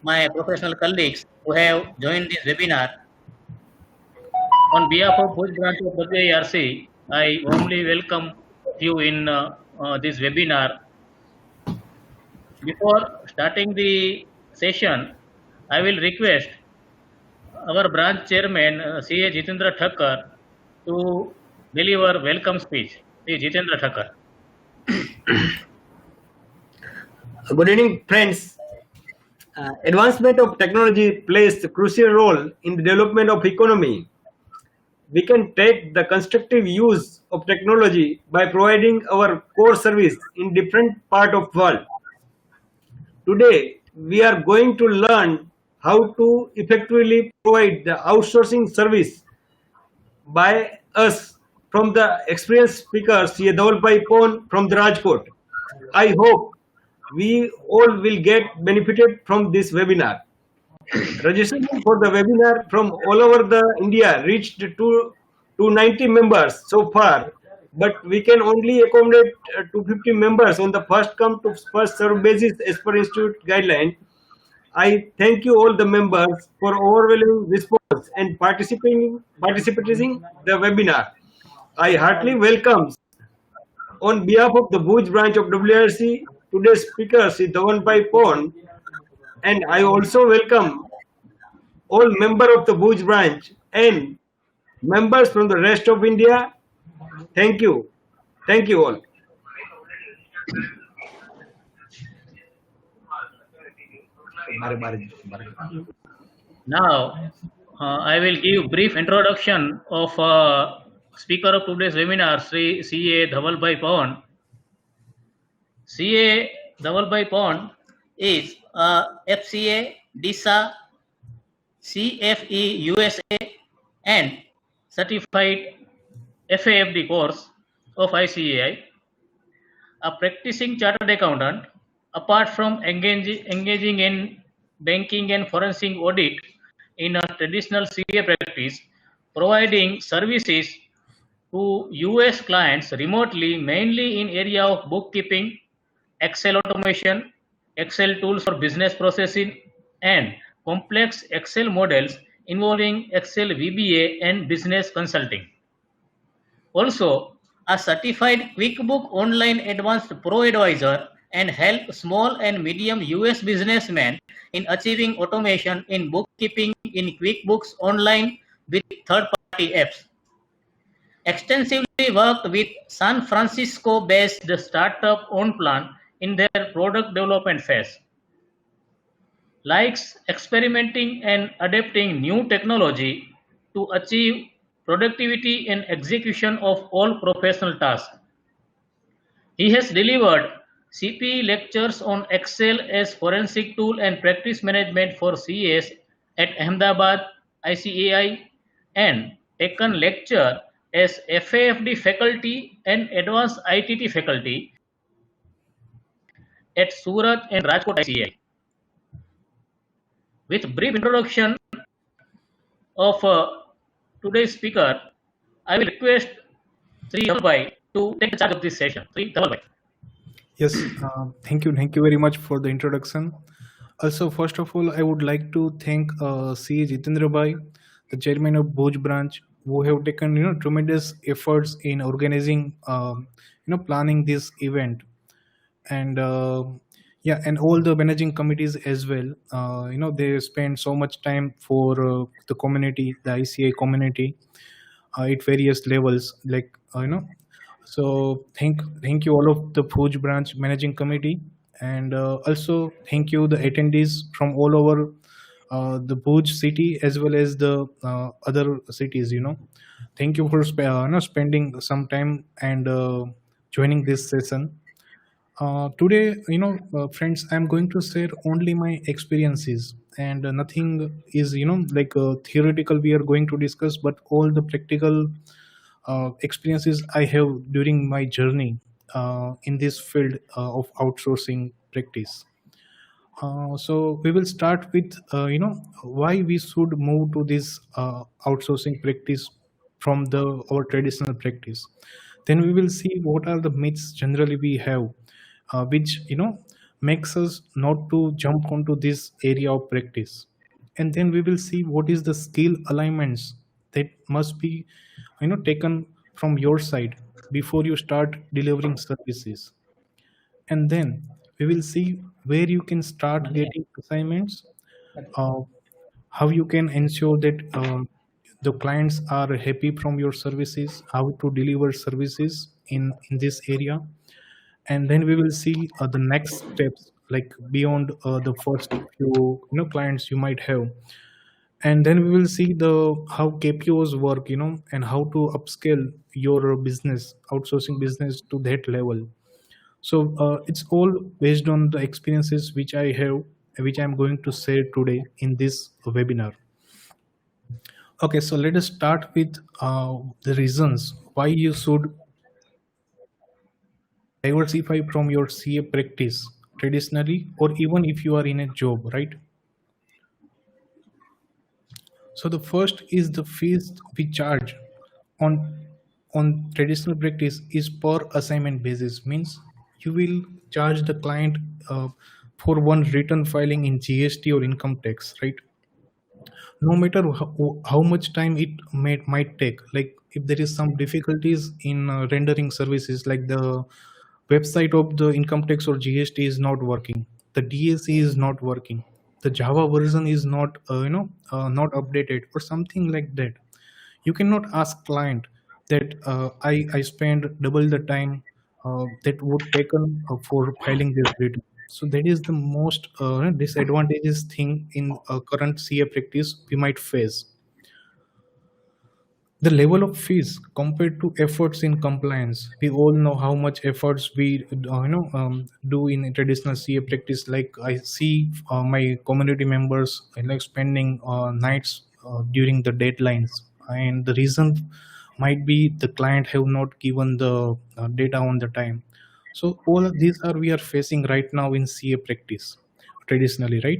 my professional colleagues who have joined this webinar. On behalf of Bhuj branch of WIRC, I warmly welcome you in this webinar. Before starting the session, I will request our branch chairman, CA Jitendra Thacker, to deliver welcome speech. C. Jitendra Thacker. Good evening, friends. Advancement of technology plays a crucial role in the development of economy. We can take the constructive use of technology by providing our core service in different part of world. Today, we are going to learn how to effectively provide the outsourcing service by us from the experienced speaker, C. Dhavalbhai Pon from the Rajkot. I hope we all will get benefited from this webinar. Registration for the webinar from all over the India reached to 90 members so far, but we can only accommodate 250 members on the first come to first serve basis as per institute guideline. I thank you all the members for overwhelming response and participating the webinar. I heartily welcome on behalf of the Bhuj branch of WIRC today's speaker is Dhawanbhai Pon, and I also welcome all members of the Bhuj branch and members from the rest of India. Thank you. Thank you all. Now, I will give brief introduction of speaker of today's webinar, Sri CA Dhavalbhai Pon. CA Dhavalbhai Pon is a FCA, DISA, CFE USA and certified FAFD course of ICAI, a practicing chartered accountant. Apart from engaging in banking and forensic audit in a traditional CA practice, providing services to US clients remotely, mainly in area of bookkeeping, Excel automation, Excel tools for business processing, and complex Excel models involving Excel VBA and business consulting. Also, a certified QuickBook Online Advanced Pro Advisor and help small and medium US businessmen in achieving automation in bookkeeping in QuickBooks Online with third-party apps. Extensively worked with San Francisco-based startup OnPlan in their product development phase. Likes experimenting and adapting new technology to achieve productivity and execution of all professional tasks. He has delivered CPE lectures on Excel as forensic tool and practice management for CAs at Ahmedabad ICAI and taken lecture as FAFD faculty and advanced ITT faculty at Surat and Rajkot ICAI. With brief introduction of today's speaker, I will request Sri Dhavalbhai to take charge of this session. Sri Dhavalbhai. Yes, thank you very much for the introduction. Also, first of all, I would like to thank C. Jitendra Bhai, the chairman of Bhuj branch, who have taken tremendous efforts in organizing planning this event, and and all the managing committees as well. They spend so much time for the community, the ICAI community, at various levels, So thank you all of the Bhuj branch managing committee, and also thank you the attendees from all over the Bhuj city as well as the other cities. Thank you for spending some time and joining this session. Today, friends, I'm going to share only my experiences, and nothing is theoretical we are going to discuss, but all the practical experiences I have during my journey in this field of outsourcing practice. So we will start with why we should move to this outsourcing practice from our traditional practice. Then we will see what are the myths generally we have, which makes us not to jump onto this area of practice. And then we will see what is the skill alignments that must be taken from your side before you start delivering services. And then we will see where you can start getting assignments, uh, how you can ensure that the clients are happy from your services, how to deliver services in this area. And then we will see the next steps, like beyond the first few clients you might have. And then we will see the how KPOs work, and how to upscale your business, outsourcing business, to that level. So it's all based on the experiences which I have, which I'm going to share today in this webinar. Okay, so let us start with the reasons why you should diversify from your CA practice traditionally, or even if you are in a job, right? So the first is the fees we charge on traditional practice is per assignment basis. Means you will charge the client for one return filing in GST or income tax, right? No matter how much time it might take. Like if there is some difficulties in rendering services, like the website of the income tax or GST is not working, the DAC is not working, the Java version is not not updated or something like that, you cannot ask client that I spend double the time that would taken for filing this return. So that is the most disadvantageous thing in current CA practice we might face. The level of fees compared to efforts in compliance, we all know how much efforts we do in traditional CA practice. Like I see my community members like spending nights during the deadlines, and the reason might be the client have not given the data on the time. So all of these are we are facing right now in CA practice traditionally, right?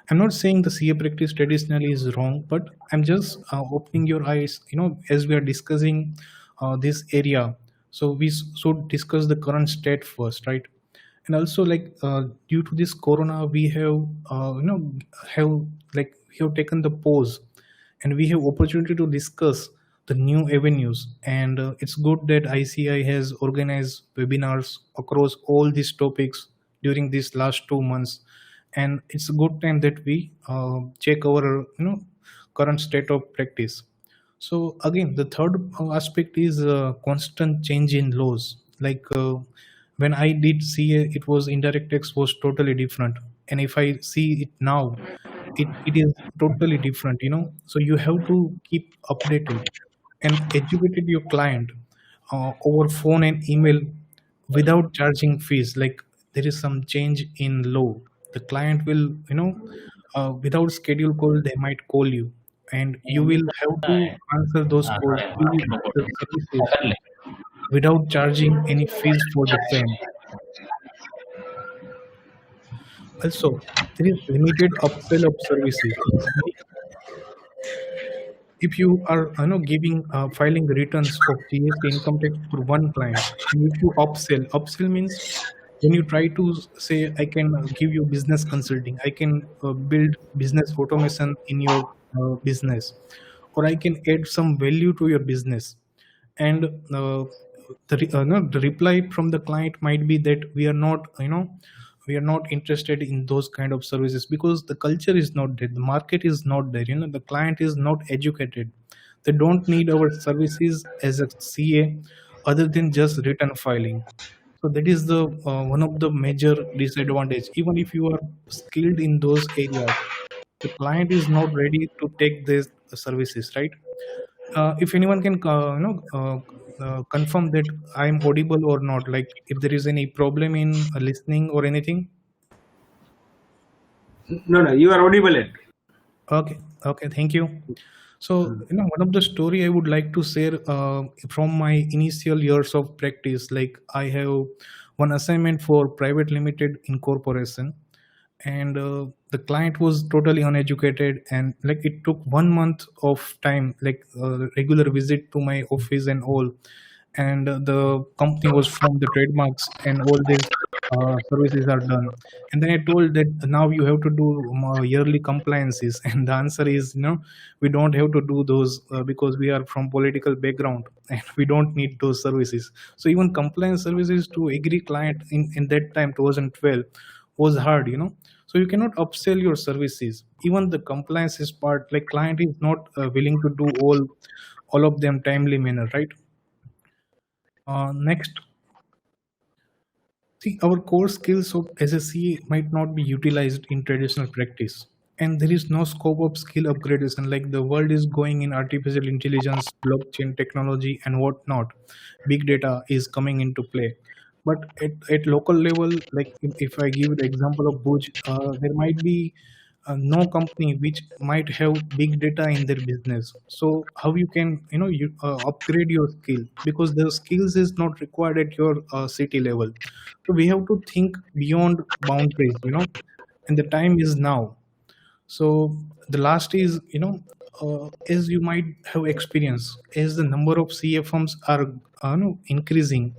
I'm not saying the CA practice traditionally is wrong, but I'm just opening your eyes, as we are discussing this area. So we should discuss the current state first, right? And also, like due to this Corona, we have, have like we have taken the pause, and we have opportunity to discuss the new avenues. And it's good that ICAI has organized webinars across all these topics during these last 2 months, and it's a good time that we check our current state of practice. So again, the third aspect is constant change in laws. Like when I did CA, it was indirect tax was totally different, and if I see it now, it is totally different. So you have to keep updated and educated your client over phone and email without charging fees. Like there is some change in law, the client will without schedule call they might call you, and you will have to answer those calls, use the services without charging any fees for the same. Also, there is limited upsell of services. If you are giving filing returns of GST income tax for one client, and if you upsell means when you try to say I can give you business consulting, I can build business automation in your business, or I can add some value to your business. And no, the reply from the client might be that we are not we are not interested in those kind of services because the culture is not there, the market is not there, the client is not educated, they don't need our services as a CA other than just return filing. So that is the one of the major disadvantage. Even if you are skilled in those areas, the client is not ready to take these services, right? If anyone can confirm that I am audible or not, like if there is any problem in listening or anything. No, no, you are audible yet. Okay, okay, thank you. So one of the story I would like to share from my initial years of practice. Like I have one assignment for private limited incorporation, and the client was totally uneducated, and like it took 1 month of time, like regular visit to my office and all. and the company was from the trademarks and all these services are done. And then I told that now you have to do yearly compliances and the answer is no, we don't have to do those because we are from political background and we don't need those services. So even compliance services to agree client in that time 2012 was hard, so you cannot upsell your services. Even the compliance is part, like client is not willing to do all of them timely manner, right? Next, see, our core skills of SSC might not be utilized in traditional practice, and there is no scope of skill upgradation. Like the world is going in artificial intelligence, blockchain technology, and whatnot. Big data is coming into play. But at local level, like if I give the example of Bhuj, there might be no company which might have big data in their business. So how you can upgrade your skill, because the skills is not required at your city level. So we have to think beyond boundaries, and the time is now. So the last is, as you might have experience, as the number of CA firms are increasing,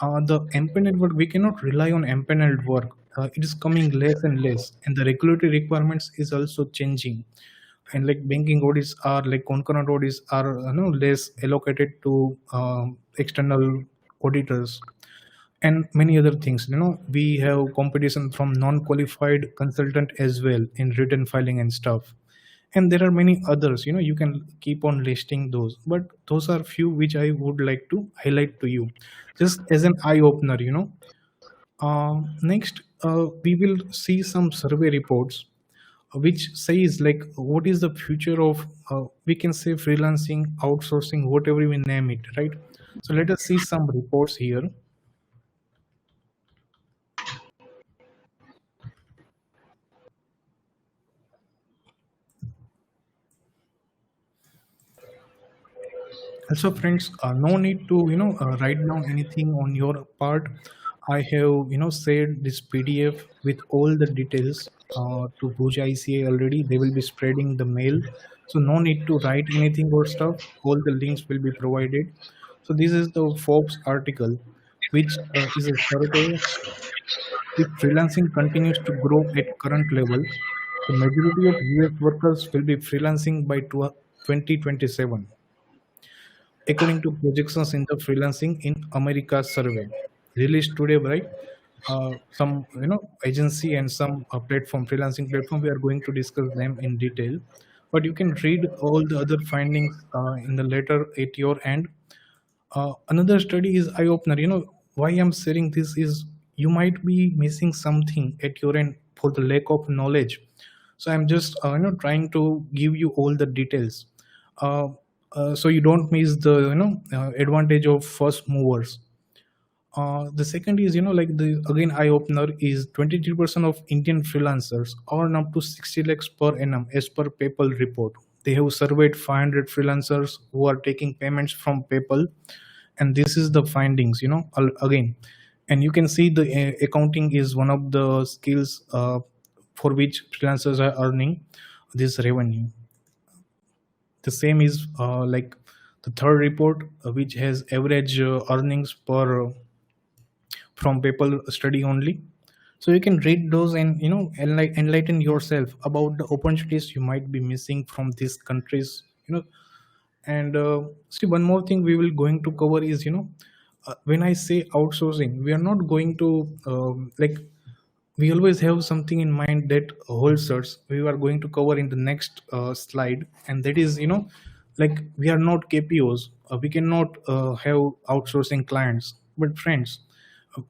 the empaneled work, we cannot rely on empaneled work. It is coming less and less, and the regulatory requirements is also changing. And like banking audits are like concurrent audits are less allocated to external auditors and many other things. We have competition from non-qualified consultant as well in written filing and stuff, and there are many others. You can keep on listing those, but those are few which I would like to highlight to you just as an eye opener. Next, we will see some survey reports which says like what is the future of we can say freelancing, outsourcing, whatever we name it, right? So let us see some reports here. Also, friends, no need to write down anything on your part. I have shared this PDF with all the details to Bhuj ICA already. They will be spreading the mail, so no need to write anything or stuff. All the links will be provided. So this is the Forbes article, which is a survey. If freelancing continues to grow at current level, the majority of US workers will be freelancing by 2027, according to projections in the Freelancing in America survey released today by some agency and some platform, freelancing platform. We are going to discuss them in detail, but you can read all the other findings in the letter at your end. Another study is eye opener. Why I'm sharing this is you might be missing something at your end for the lack of knowledge. So I'm just trying to give you all the details, uh, so you don't miss the advantage of first movers. The second is, like the again eye opener is 23% of Indian freelancers earn up to 60 lakhs per annum as per PayPal report. They have surveyed 500 freelancers who are taking payments from PayPal, and this is the findings. Again, and you can see the accounting is one of the skills for which freelancers are earning this revenue. The same is like the third report, which has average earnings per from PayPal study only. So you can read those and enlighten yourself about the opportunities you might be missing from these countries. And see, one more thing we will going to cover is when I say outsourcing, we are not going to like we always have something in mind that holds us. We are going to cover in the next slide, and that is like we are not KPOs. We cannot have outsourcing clients, but friends,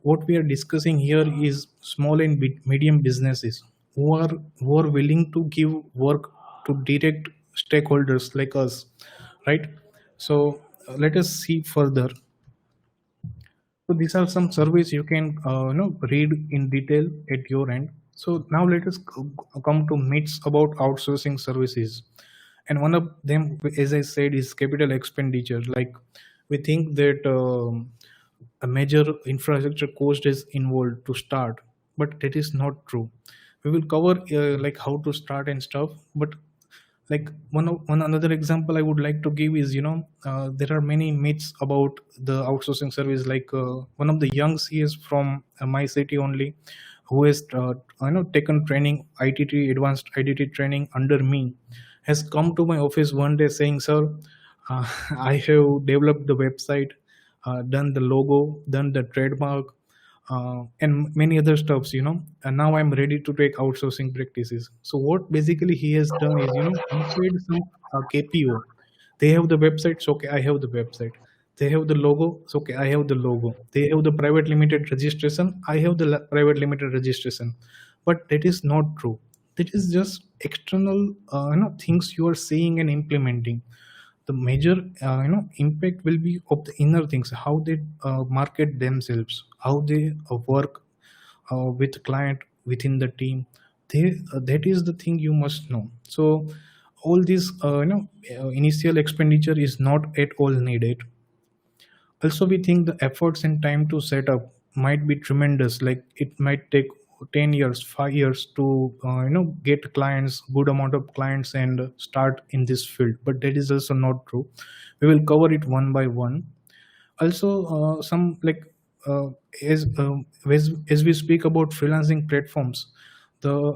what we are discussing here is small and medium businesses who are willing to give work to direct stakeholders like us, right? So let us see further. So these are some surveys you can read in detail at your end. So now let us come to myths about outsourcing services, and one of them, as I said, is capital expenditure. Like we think that a major infrastructure cost is involved to start, but that is not true. We will cover like how to start and stuff, but Like one another example I would like to give is, there are many myths about the outsourcing service. Like one of the young cs from my city only, who has taken training, ITT, advanced ITT training under me, has come to my office one day saying, sir, uh, I have developed the website, done the logo, done the trademark, and many other stuffs, and now I'm ready to take outsourcing practices. So what basically he has done is, he paid some KPO. They have the website, so okay, I have the website. They have the logo, so okay, I have the logo. They have the private limited registration, I have the private limited registration. But that is not true. That is just external things you are seeing and implementing. The major impact will be of the inner things, how they market themselves, how they work with client within the team. That is the thing you must know. So all this initial expenditure is not at all needed. Also, we think the efforts and time to set up might be tremendous. Like it might take 10 years, 5 years to get clients, good amount of clients, and start in this field. But that is also not true. We will cover it one by one. Also, some like as we speak about freelancing platforms, the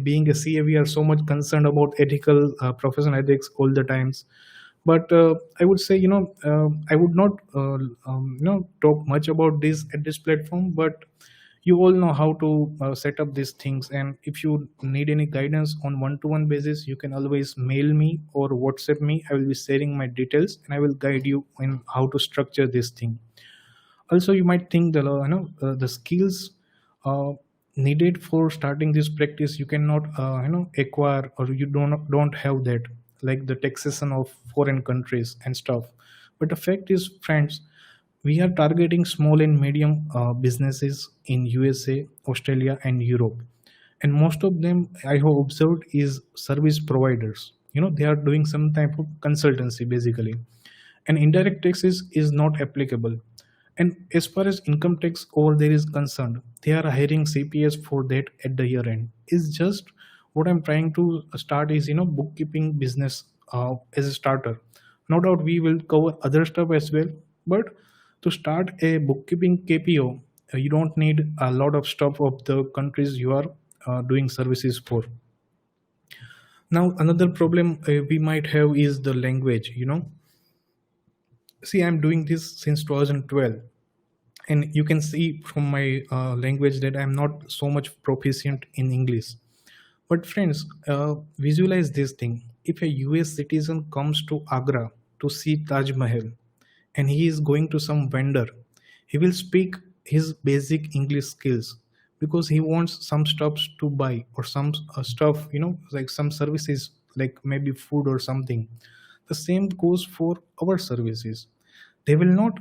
being a CA, we are so much concerned about ethical professional ethics all the times. But I would say, I would not talk much about this at this platform. But you all know how to set up these things, and if you need any guidance on one-to-one basis, you can always mail me or WhatsApp me. I will be sharing my details, and I will guide you in how to structure this thing. Also, you might think the the skills uh, needed for starting this practice you cannot acquire, or you don't have that, like the taxation of foreign countries and stuff. But the fact is, friends, we are targeting small and medium businesses in USA, Australia, and Europe. And most of them I have observed is service providers. They are doing some type of consultancy basically, and indirect taxes is not applicable. And as far as income tax over there is concerned, they are hiring CPS for that at the year end. Is just what I'm trying to start is, bookkeeping business as a starter. No doubt we will cover other stuff as well, but to start a bookkeeping KPO, you don't need a lot of stuff of the countries you are doing services for. Now, another problem we might have is the language. See, I'm doing this since 2012, and you can see from my language that I'm not so much proficient in English. But friends, visualize this thing. If a US citizen comes to Agra to see Taj Mahal, and he is going to some vendor, he will speak his basic English skills because he wants some stuff to buy, or some stuff, like some services, like maybe food or something. The same goes for our services. They will not,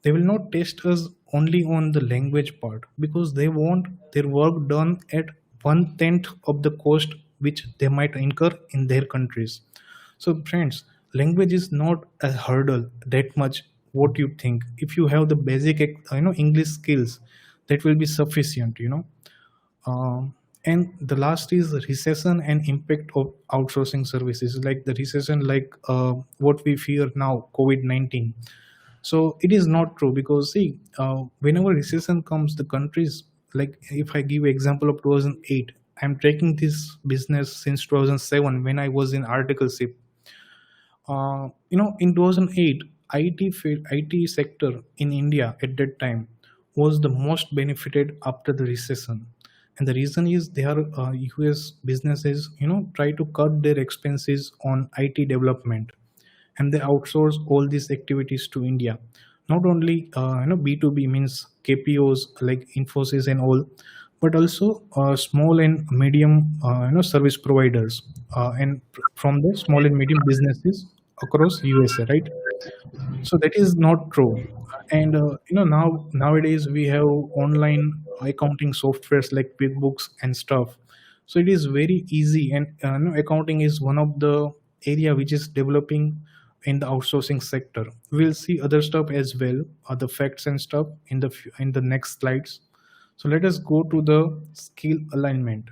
they will not test us only on the language part, because they want their work done at 1/10 of the cost which they might incur in their countries. So friends, language is not a hurdle that much what you think. If you have the basic English skills, that will be sufficient. And the last is recession and impact of outsourcing services, like the recession, like what we fear now, COVID-19. So it is not true, because see, whenever recession comes, the countries, like if I give example of 2008, I'm tracking this business since 2007 when I was in articleship. In 2008, IT sector in India at that time was the most benefited after the recession. And the reason is their US businesses, try to cut their expenses on IT development, and they outsource all these activities to India. Not only B2B, means KPOs like Infosys and all, but also small and medium service providers, and from the small and medium businesses across USA, right? So that is not true. And nowadays we have online accounting softwares like QuickBooks and stuff. So it is very easy, and accounting is one of the area which is developing in the outsourcing sector. We'll see other stuff as well, other facts and stuff in in the next slides. So let us go to the skill alignment.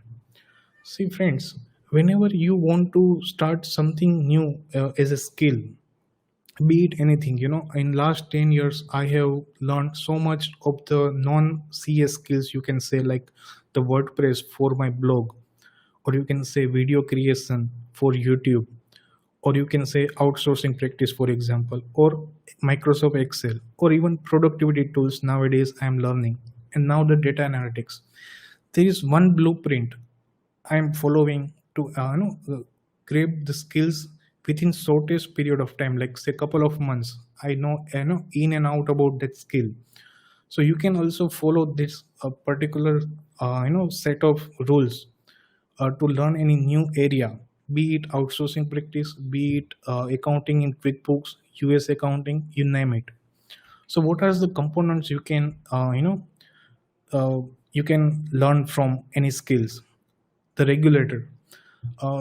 See, friends, Whenever you want to start something new as a skill, be it anything, in last 10 years I have learned so much of the non CS skills, you can say, like the WordPress for my blog, or you can say video creation for YouTube, or you can say outsourcing practice, for example, or Microsoft Excel, or even productivity tools nowadays I am learning. And now the data analytics. There is one blueprint I am following to grab the skills within shortest period of time, like say couple of months. I know in and out about that skill. So you can also follow this particular set of rules to learn any new area, be it outsourcing practice, be it accounting in QuickBooks, US accounting, you name it. So what are the components you can you can learn from any skills? The regulator,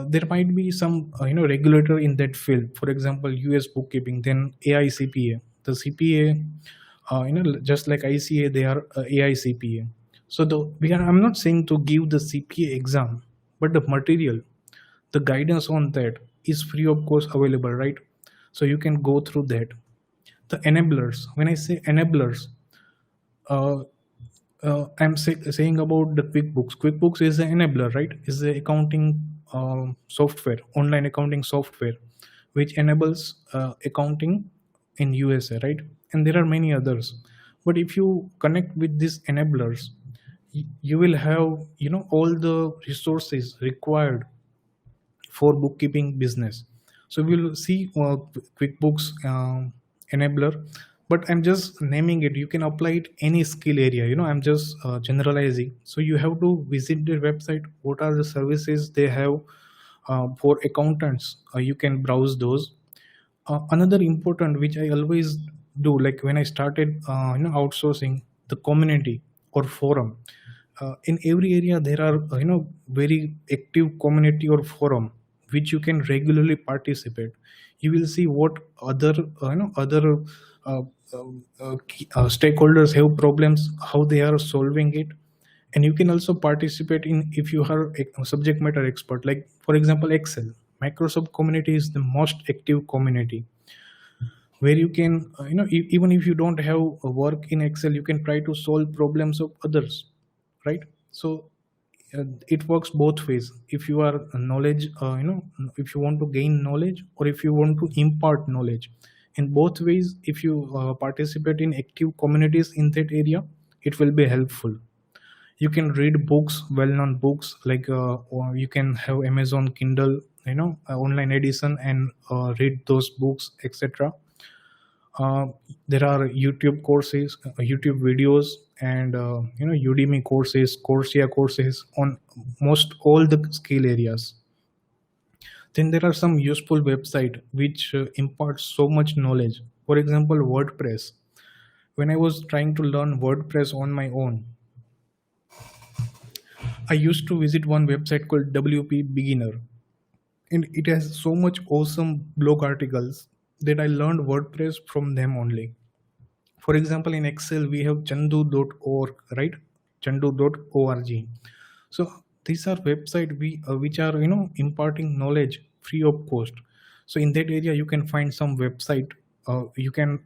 there might be some regulator in that field, for example US bookkeeping, then AICPA, the CPA, just like ICAI, they are AICPA. So I'm not saying to give the CPA exam, but the material, the guidance on that is free of course available, right? So you can go through that. The enablers, when I say enablers, uh, saying about the QuickBooks. QuickBooks is an enabler, right? Is the accounting software, online accounting software, which enables accounting in USA, right? And there are many others. But if you connect with these enablers, you will have all the resources required for bookkeeping business. So we'll see QuickBooks enabler, but I'm just naming it. You can apply it any skill area. I'm just generalizing. So you have to visit their website. What are the services they have for accountants? You can browse those. Another important, which I always do, like when I started outsourcing, the community or forum. In every area there are very active community or forum which you can regularly participate. You will see what other other uh, stakeholders have problems, how they are solving it. And you can also participate in, if you are a subject matter expert, like for example Excel. Microsoft community is the most active community, where you can even if you don't have a work in Excel, you can try to solve problems of others, right? So it works both ways. If you are a knowledge if you want to gain knowledge, or if you want to impart knowledge, in both ways, if you participate in active communities in that area, it will be helpful. You can read books, well-known books, like or you can have Amazon Kindle, online edition, and read those books, etc. uh, there are YouTube courses, YouTube videos, and Udemy courses, Coursera courses on most all the skill areas. Then there are some useful website which impart so much knowledge. For example, WordPress. When I was trying to learn WordPress on my own, I used to visit one website called WP Beginner, and it has so much awesome blog articles that I learned WordPress from them only. For example, in Excel we have chandu.org, right? Chandu.org. So these are website which are imparting knowledge free of cost. So in that area you can find some website. You can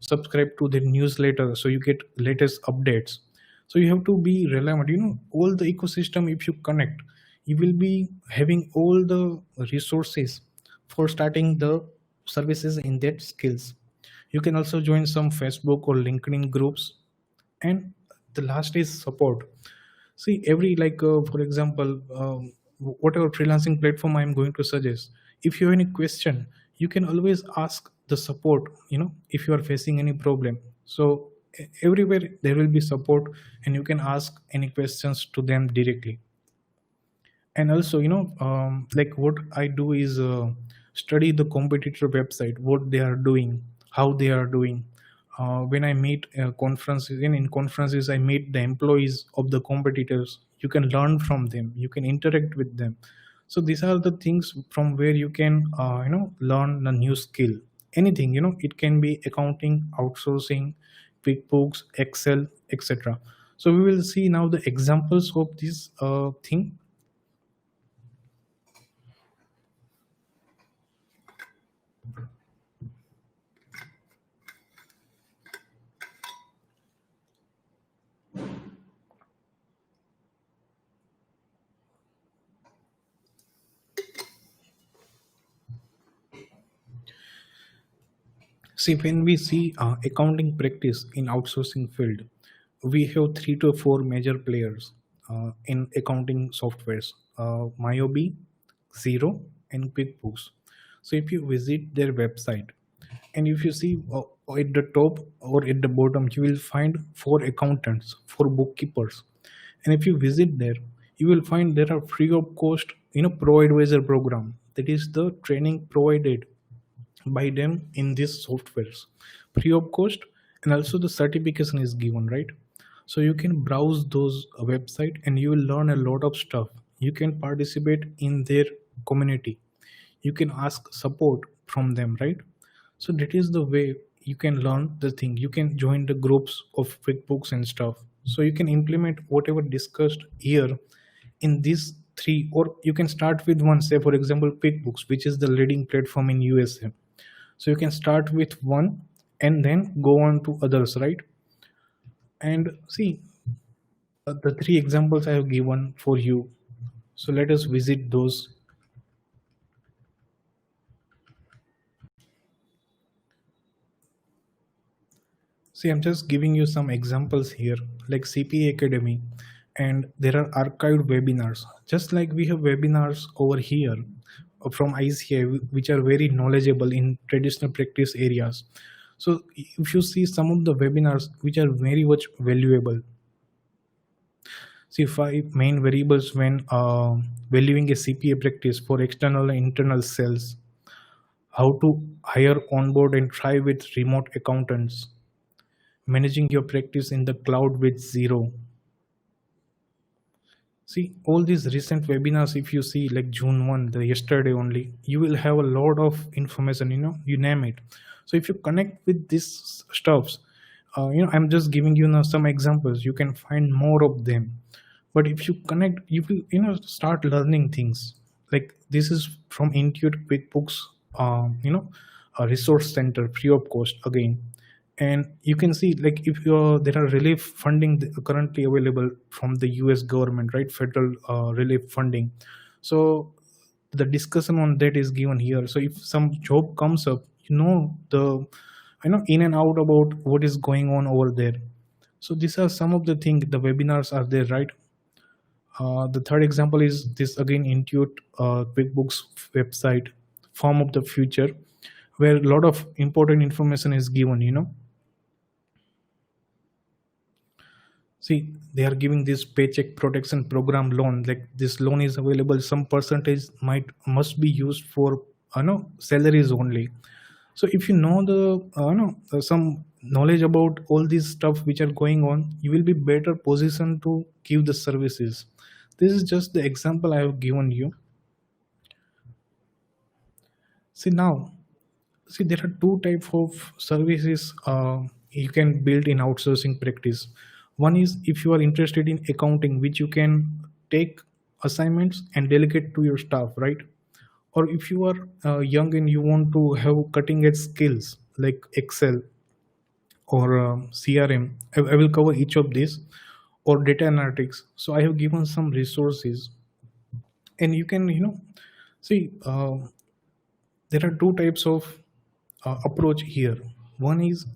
subscribe to the newsletter, so you get latest updates. So you have to be relevant. All the ecosystem, if you connect, you will be having all the resources for starting the services in that skills. You can also join some Facebook or LinkedIn groups. And the last is support. See, every, like for example, whatever freelancing platform I'm going to suggest, if you have any question, you can always ask the support, if you are facing any problem. So everywhere there will be support, and you can ask any questions to them directly. And also like what I do is study the competitor website, what they are doing, how they are doing. When I meet conferences, in conferences I meet the employees of the competitors. You can learn from them, you can interact with them. So these are the things from where you can learn a new skill. Anything, it can be accounting, outsourcing, QuickBooks, Excel, etc. So we will see now the examples of this thing. See, when we see accounting practice in outsourcing field, we have 3 to 4 major players in accounting softwares: Myobi, Zero, and QuickBooks. So if you visit their website, and if you see at the top or at the bottom, you will find 4 accountants, 4 bookkeepers, and if you visit there, you will find there are free of cost, pro advisor program. That is the training provided by them in these softwares, free of cost, and also the certification is given, right? So you can browse those website and you will learn a lot of stuff. You can participate in their community, you can ask support from them, right? So that is the way you can learn the thing. You can join the groups of QuickBooks and stuff, so you can implement whatever discussed here in these three, or you can start with one. Say for example, QuickBooks, which is the leading platform in USA, so you can start with one and then go on to others, right? And see, the 3 examples I have given for you, so let us visit those. See, I'm just giving you some examples here, like CPA Academy, and there are archived webinars. Just like we have webinars over here from ICAI, which are very knowledgeable in traditional practice areas. So if you see some of the webinars which are very much valuable, see 5 main variables when valuing a CPA practice for external and internal sales, how to hire, onboard, and try with remote accountants, managing your practice in the cloud with Zero. See, all these recent webinars, if you see like June 1, the yesterday only, you will have a lot of information, you name it. So if you connect with these stuffs, I'm just giving you now some examples. You can find more of them. But if you connect, you will, start learning things. Like this is from Intuit QuickBooks, a resource center, free of cost again. And you can see like if there are relief funding currently available from the US government, right? Federal relief funding. So the discussion on that is given here. So if some job comes up, the in and out about what is going on over there. So these are some of the things, the webinars are there, right? The third example is this again, Intuit QuickBooks website, form of the future, where a lot of important information is given. See, they are giving this paycheck protection program loan. Like this loan is available, some percentage must be used for salaries only. So if you know the some knowledge about all these stuff which are going on, you will be better positioned to give the services. This is just the example I have given you. See now, there are 2 types of services you can build in outsourcing practice. One is if you are interested in accounting, which you can take assignments and delegate to your staff, right? Or if you are young and you want to have cutting edge skills like Excel or CRM, I will cover each of these, or data analytics. So I have given some resources, and you can see there are 2 types of approach here. One is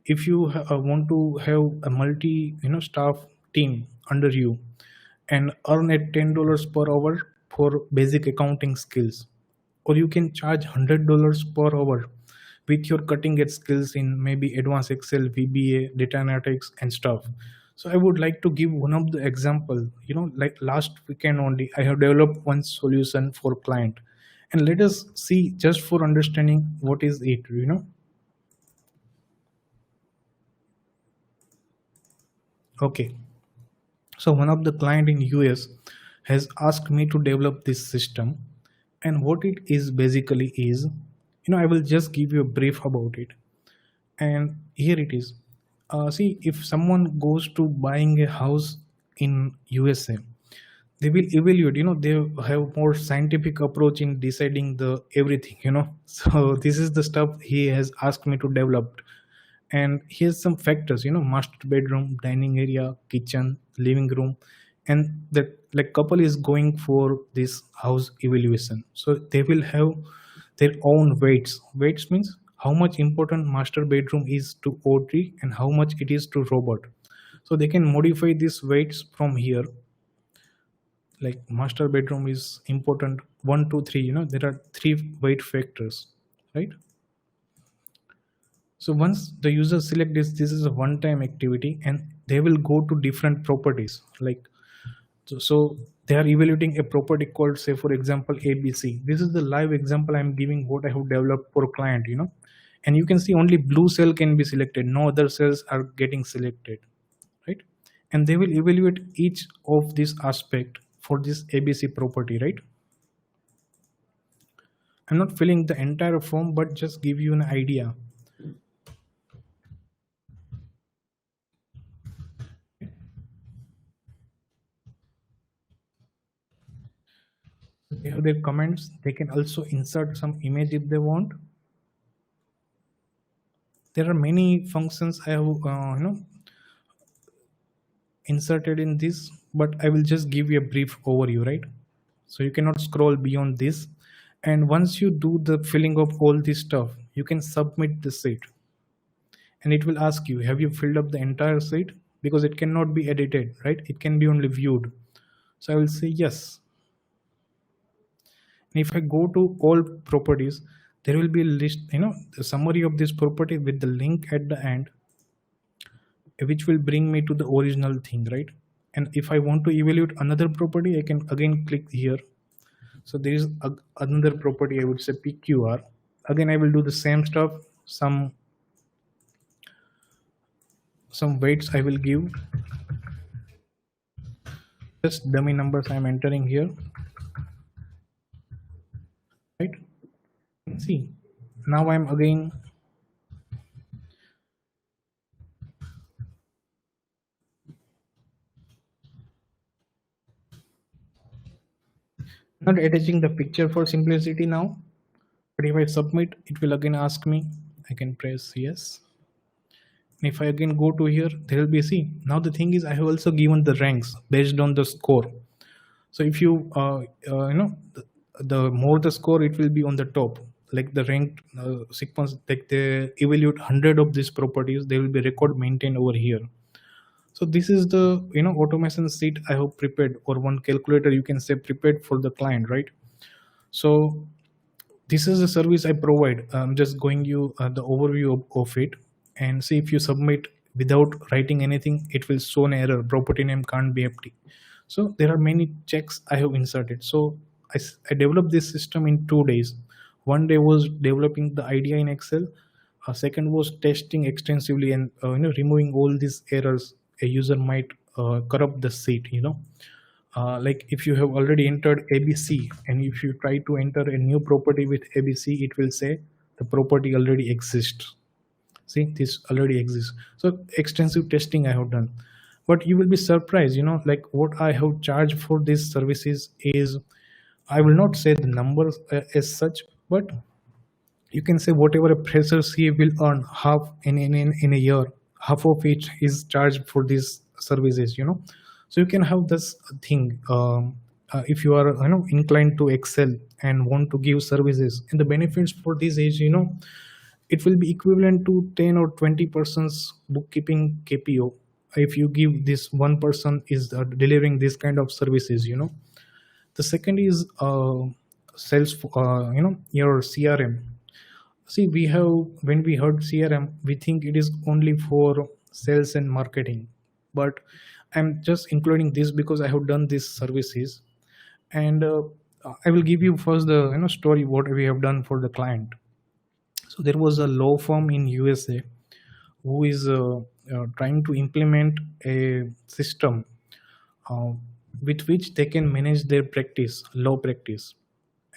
if you want to have a multi staff team under you and earn at $10 per hour for basic accounting skills, or you can charge $100 per hour with your cutting edge skills in maybe advanced Excel, VBA, data analytics, and stuff. So I would like to give one of the example. Like last weekend only, I have developed one solution for client, and let us see just for understanding what is it. Okay, so one of the client in US has asked me to develop this system, and what it is basically is, I will just give you a brief about it. And here it is. See, if someone goes to buying a house in USA, they will evaluate, they have more scientific approach in deciding the everything. So this is the stuff he has asked me to develop. And here's some factors, master bedroom, dining area, kitchen, living room, and the like couple is going for this house evaluation. So they will have their own weights. Weights means how much important master bedroom is to OT and how much it is to robot. So they can modify these weights from here. Like master bedroom is important 1 2 3, there are 3 weight factors, right? So once the user select this is a one time activity and they will go to different properties. Like so they are evaluating a property called, say for example, ABC. This is the live example I'm giving what I have developed for a client, and you can see only blue cell can be selected, no other cells are getting selected, right? And they will evaluate each of this aspect for this ABC property, right? I'm not filling the entire form, but just give you an idea. They have their comments. They can also insert some image if they want. There are many functions I have inserted in this, but I will just give you a brief overview, right? So you cannot scroll beyond this. And once you do the filling of all this stuff, you can submit the sheet. And it will ask you, have you filled up the entire sheet? Because it cannot be edited, right? It can be only viewed. So I will say yes. And if I go to all properties, there will be a list, the summary of this property with the link at the end, which will bring me to the original thing, right? And if I want to evaluate another property, I can again click here. So there is another property, I would say PQR. Again, I will do the same stuff. Some weights I will give. Just dummy numbers I'm entering here, right? See, now I'm again not attaching the picture for simplicity now, but if I submit, it will again ask me. I can press yes. And if I again go to here, there will be, see, now the thing is I have also given the ranks based on the score. So if you the more the score, it will be on the top, like the ranked sequence. Like they evaluate 100 of these properties, there will be record maintained over here. So this is the automation sheet I have prepared, or one calculator you can say prepared for the client, right? So this is the service I provide. I'm just going you the overview of it, and see if you submit without writing anything, it will show an error, property name can't be empty. So there are many checks I have inserted. So I developed this system in 2 days. One day was developing the idea in Excel. Second was testing extensively and removing all these errors a user might corrupt the sheet. Like if you have already entered ABC and if you try to enter a new property with ABC, it will say the property already exists. See, this already exists. So extensive testing I have done. But you will be surprised, like what I have charged for these services is, I will not say the numbers as such, but you can say whatever a fresher he will earn half in a year, half of it is charged for these services. So you can have this thing. If you are inclined to excel and want to give services, and the benefits for this is it will be equivalent to 10 or 20% bookkeeping KPO if you give this one person is delivering this kind of services. The second is sales, your CRM. See, we have, when we heard CRM, we think it is only for sales and marketing, but I'm just including this because I have done these services. And I will give you first the story what we have done for the client. So there was a law firm in USA who is trying to implement a system with which they can manage their law practice.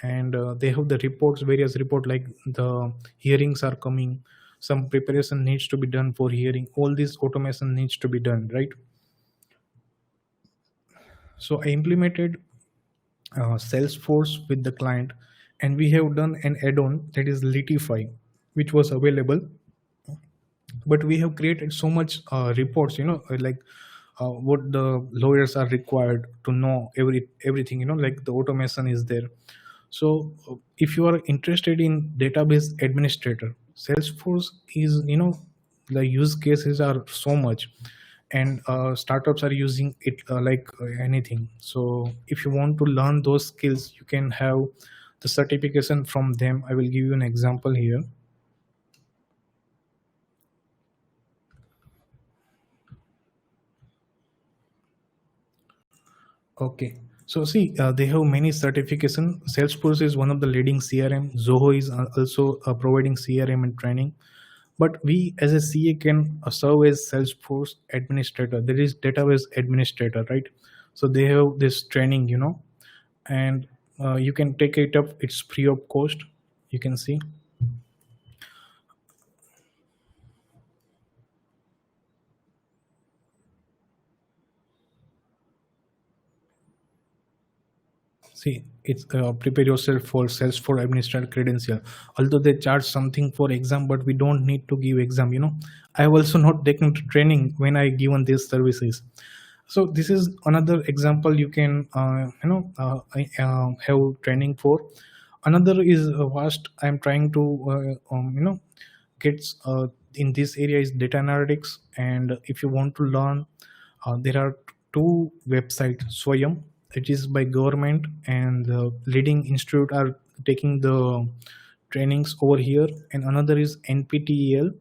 And they have the reports, various report, like the hearings are coming, some preparation needs to be done for hearing, all this automation needs to be done, right? So I implemented Salesforce with the client, and we have done an add-on that is Litify, which was available. But we have created so much reports, like what the lawyers are required to know, everything, like the automation is there. So if you are interested in database administrator, Salesforce is, the use cases are so much, and startups are using it like anything. So if you want to learn those skills, you can have the certification from them. I will give you an example here. Okay. So see, they have many certification. Salesforce is one of the leading CRM. Zoho is also providing CRM and training. But we as a CA can serve as Salesforce administrator. There is database administrator, right? So they have this training, and you can take it up. It's free of cost. You can see. See, it's prepare yourself for Salesforce administrator credential. Although they charge something for exam, but we don't need to give exam. I have also not taken training when I given these services. So this is another example you can have training for. Another is vast. I'm trying to get in this area is data analytics, and if you want to learn, there are two websites. Swayam, it is by government, and the leading institute are taking the trainings over here, and another is NPTEL,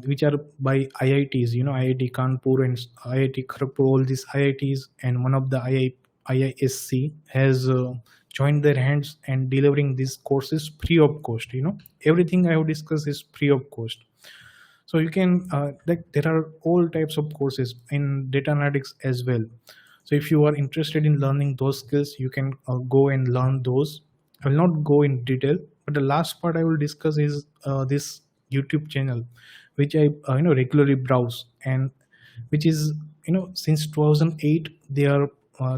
which are by IITs, IIT Kanpur and IIT Kharagpur, all these IITs, and one of the IISc has joined their hands and delivering these courses free of cost. Everything I have discussed is free of cost. So you can like there are all types of courses in data analytics as well. So if you are interested in learning those skills, you can go and learn those. I will not go in detail, but the last part I will discuss is this YouTube channel, which I regularly browse, and which is since 2008 they are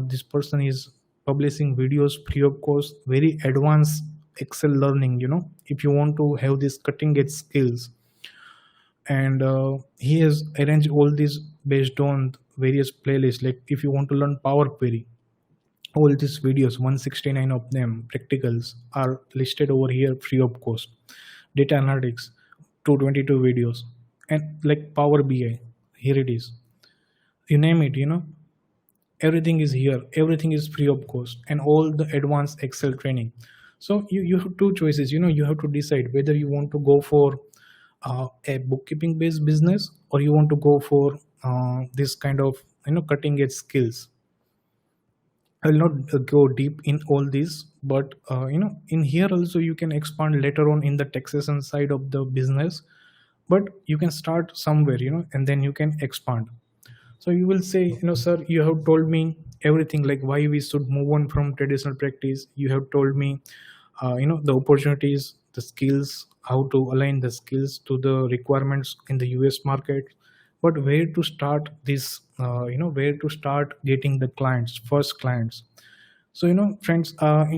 this person is publishing videos free of cost, very advanced Excel learning. If you want to have these cutting edge skills, and he has arranged all these based on various playlists. Like if you want to learn Power Query, all these videos, 169 of them practicals, are listed over here free of cost. Data analytics, 222 videos, and like Power BI, here it is. You name it, everything is here, everything is free of cost, and all the advanced Excel training. So you have two choices. You have to decide whether you want to go for a bookkeeping based business, or you want to go for this kind of cutting edge skills. I will not go deep in all these, but in here also you can expand later on in the taxation side of the business, but you can start somewhere, and then you can expand. So you will say, sir, you have told me everything, like why we should move on from traditional practice. You have told me, the opportunities, the skills, how to align the skills to the requirements in the US market. But where to start this, where to start getting the clients, first clients. So, friends,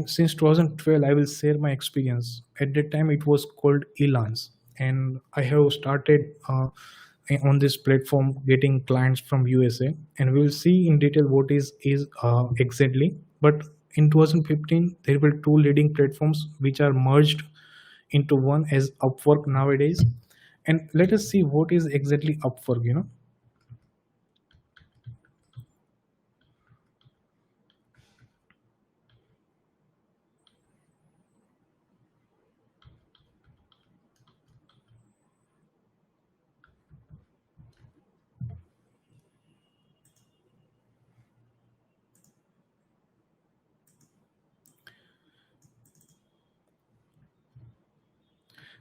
since 2012, I will share my experience. At that time, it was called Elance, and I have started on this platform getting clients from USA, and we will see in detail what is exactly. But in 2015, there were two leading platforms which are merged into one as Upwork nowadays. And let us see what is exactly Upwork.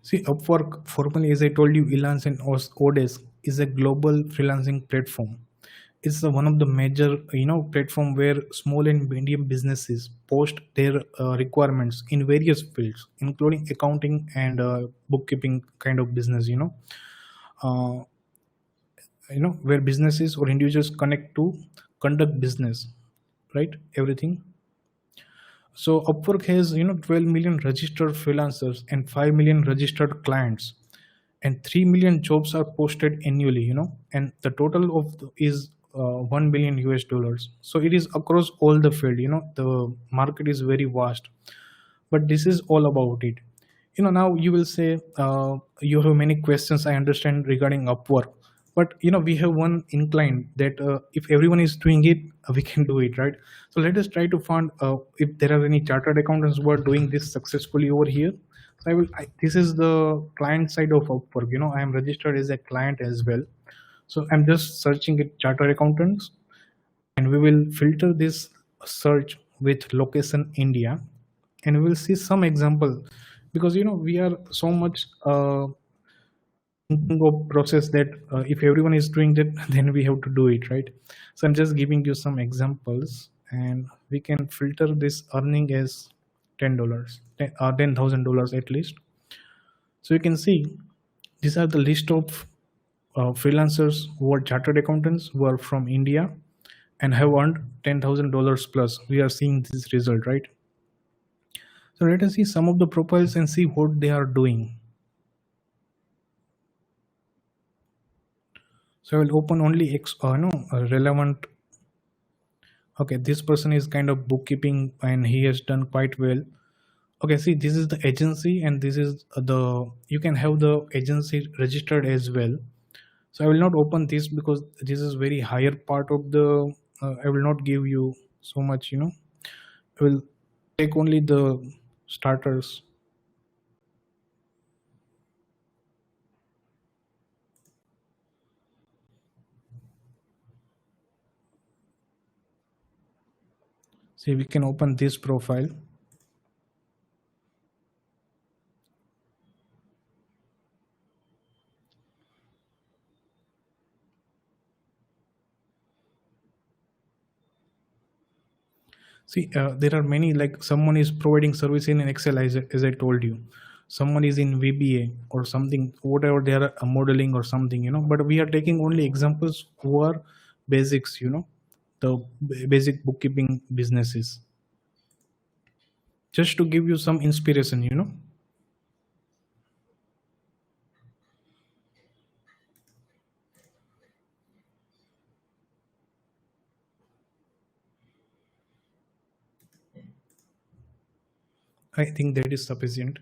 See, Upwork, formerly as I told you, Elance and Odesk, is a global freelancing platform. It's one of the major, platform where small and medium businesses post their requirements in various fields, including accounting and bookkeeping kind of business. Uh, where businesses or individuals connect to conduct business, right? Everything. So Upwork has 12 million registered freelancers and 5 million registered clients, and 3 million jobs are posted annually. And the total of is 1 billion US dollars. So it is across all the field. The market is very vast, but this is all about it. Now you will say, you have many questions, I understand, regarding Upwork. But we have one incline that if everyone is doing it, we can do it, right? So let us try to find if there are any chartered accountants who are doing this successfully over here. So this is the client side of Upwork. I am registered as a client as well. So I'm just searching it, chartered accountants, and we will filter this search with location India, and we will see some example, because we are so much thinking of process that if everyone is doing that, then we have to do it, right? So I'm just giving you some examples, and we can filter this earning as $10, $10,000 at least. So you can see these are the list of freelancers who are chartered accountants who are from India and have earned $10,000 plus. We are seeing this result, right? So let us see some of the profiles and see what they are doing. So I will open only relevant. Okay, this person is kind of bookkeeping and he has done quite well. Okay, see, this is the agency, and this is you can have the agency registered as well. So I will not open this because this is very higher part of the, I will not give you so much, I will take only the starters. See, we can open this profile. See, there are many, like someone is providing service in Excel, as I told you. Someone is in VBA or something, whatever they are modeling or something, but we are taking only examples who are basics, the basic bookkeeping businesses, just to give you some inspiration. I think that is sufficient.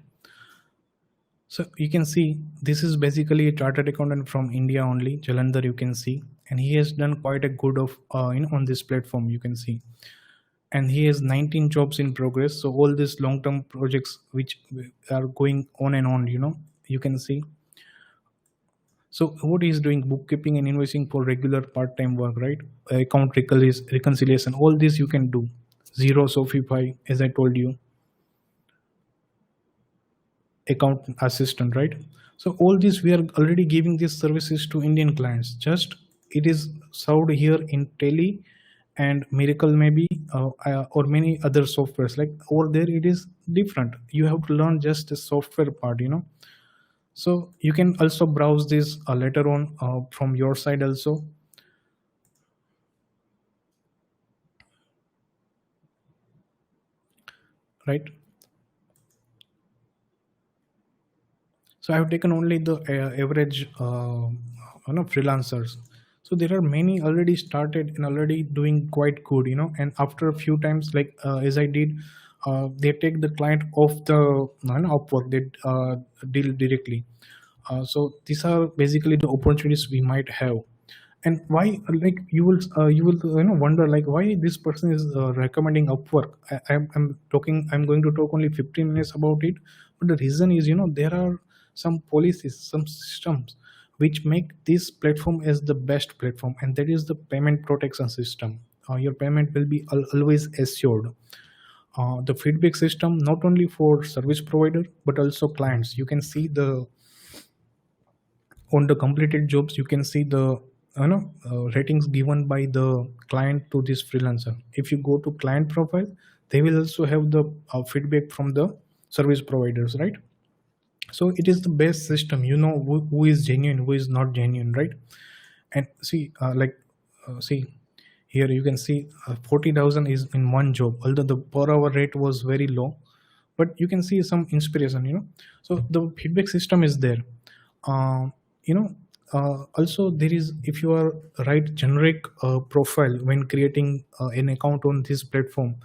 So you can see this is basically a chartered accountant from India only, Jalandhar, you can see, and he has done quite a good of on this platform, you can see, and he has 19 jobs in progress. So all these long-term projects which are going on and on, you can see. So what he is doing, bookkeeping and invoicing for regular part-time work, right? Account reconciliation, all this you can do. Zero Sofify, as I told you, account assistant, right? So all this we are already giving these services to Indian clients, just it is served here in Tele and Miracle maybe, or many other softwares. Like over there it is different, you have to learn just the software part. So you can also browse this later on from your side also, right? So I have taken only the average freelancers. So there are many already started and already doing quite good, and after a few times, like as I did, they take the client off the Upwork, they deal directly. So these are basically the opportunities we might have. And why, like you will wonder, like, why this person is recommending Upwork. I'm going to talk only 15 minutes about it, but the reason is, there are some policies, some systems which make this platform as the best platform, and that is the payment protection system. Your payment will be always assured. The feedback system, not only for service provider but also clients. You can see the on the completed jobs, you can see the ratings given by the client to this freelancer. If you go to client profile, they will also have the feedback from the service providers, right? So it is the best system. Who is genuine, who is not genuine, right? And see, see here you can see 40,000 is in one job, although the per hour rate was very low, but you can see some inspiration. So the feedback system is there. Also there is, if you are write generic profile when creating an account on this platform,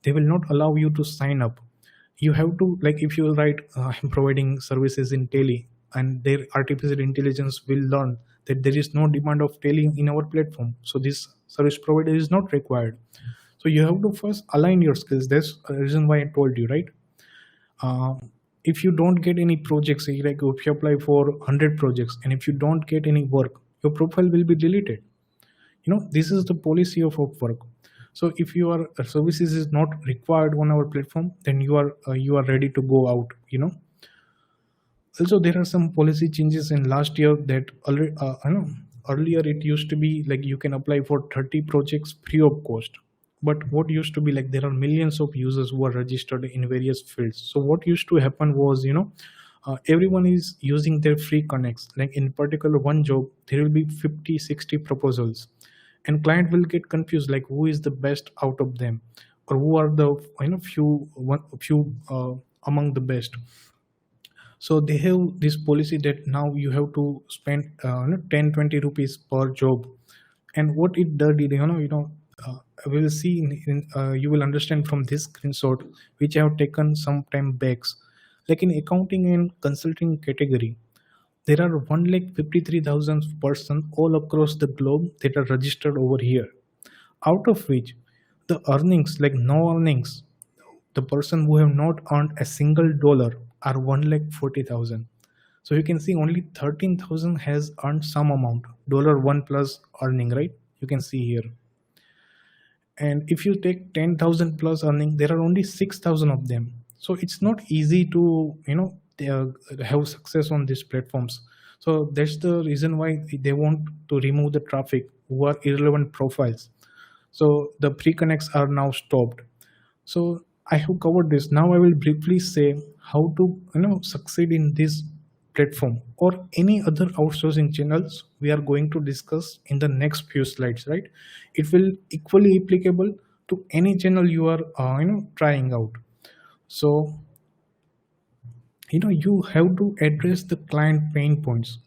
they will not allow you to sign up. You have to, like, if you write I'm providing services in tele, and their artificial intelligence will learn that there is no demand of tele in our platform, so this service provider is not required. So you have to first align your skills. That's a reason why I told you, right? If you don't get any projects, like if you apply for 100 projects and if you don't get any work, your profile will be deleted. This is the policy of Upwork. So if your services is not required on our platform, then you are ready to go out. Also, there are some policy changes in last year that already, earlier it used to be like you can apply for 30 projects free of cost. But what used to be like, there are millions of users who are registered in various fields. So what used to happen was, everyone is using their free connects. Like in particular one job, there will be 50, 60 proposals, and client will get confused, like who is the best out of them, or who are the few among the best. So they have this policy that now you have to spend 10-20 rupees per job. And what it does, we'll see you will understand from this screenshot which I have taken some time back. Like in accounting and consulting category, there are 153,000 persons all across the globe that are registered over here, out of which the earnings, like no earnings, the person who have not earned a single dollar, are 140,000. So you can see only 13,000 has earned some amount, $1 plus earning, right? You can see here. And if you take 10,000 plus earning, there are only 6,000 of them. So it's not easy to have success on these platforms. So that's the reason why they want to remove the traffic who are irrelevant profiles. So the pre-connects are now stopped. So I have covered this. Now I will briefly say how to succeed in this platform or any other outsourcing channels we are going to discuss in the next few slides, right? It will equally applicable to any channel you are trying out. So you have to address the client pain points.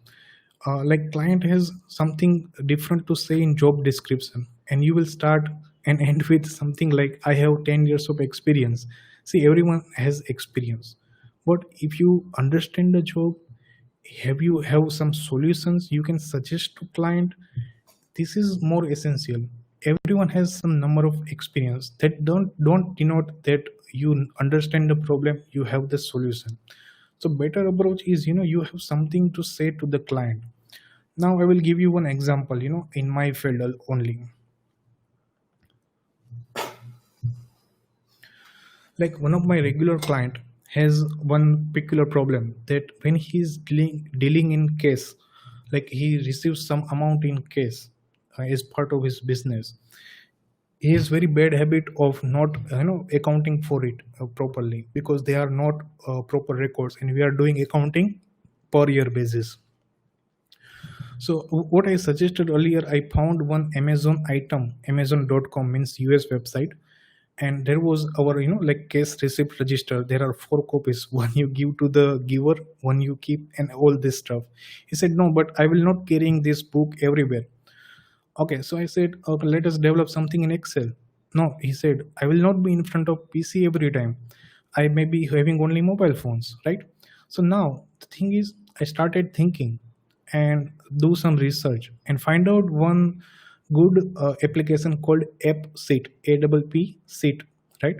Like client has something different to say in job description, and you will start and end with something like, I have 10 years of experience. See, everyone has experience, but if you understand the job, you have some solutions you can suggest to client. This is more essential. Everyone has some number of experience. That don't denote that you understand the problem, you have the solution. So better approach is, you have something to say to the client. Now I will give you one example, in my field only. Like one of my regular client has one peculiar problem, that when he's dealing in case, like he receives some amount in case as part of his business, he has very bad habit of not accounting for it properly, because they are not proper records, and we are doing accounting per year basis. So what I suggested earlier, I found one Amazon item, amazon.com means US website, and there was our like case receipt register. There are 4 copies, one you give to the giver, one you keep, and all this stuff. He said, no, but I will not carrying this book everywhere. Okay, so I said, okay, let us develop something in Excel. No, he said, I will not be in front of PC every time. I may be having only mobile phones, right? So now the thing is, I started thinking and do some research and find out one good application called AppSeet, APP Seat, right?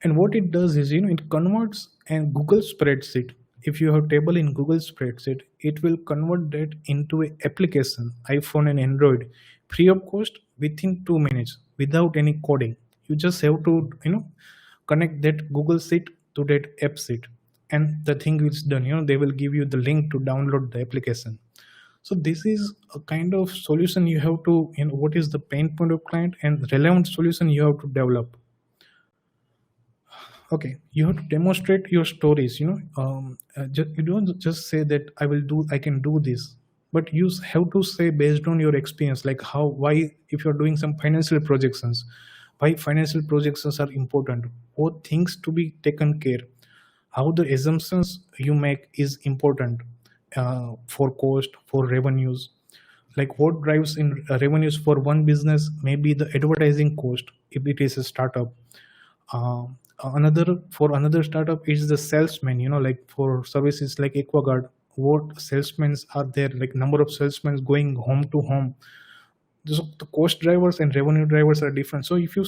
And what it does is, it converts a Google spreadsheet. If you have table in Google spreadsheet, it will convert that into an application, iPhone and Android, free of cost, within 2 minutes, without any coding. You just have to, connect that Google Sheet to that app sheet, and the thing is done. They will give you the link to download the application. So this is a kind of solution you have to, what is the pain point of client, and relevant solution you have to develop. Okay, you have to demonstrate your stories. You don't just say that I can do this, but you have to say based on your experience, like why, if you're doing some financial projections, why financial projections are important, what things to be taken care, how the assumptions you make is important for cost, for revenues. Like what drives in revenues for one business may be the advertising cost if it is a startup. Another startup is the salesman, like for services like Aquaguard, what salesmen are there, like number of salesmen going home to home. So the cost drivers and revenue drivers are different. So if you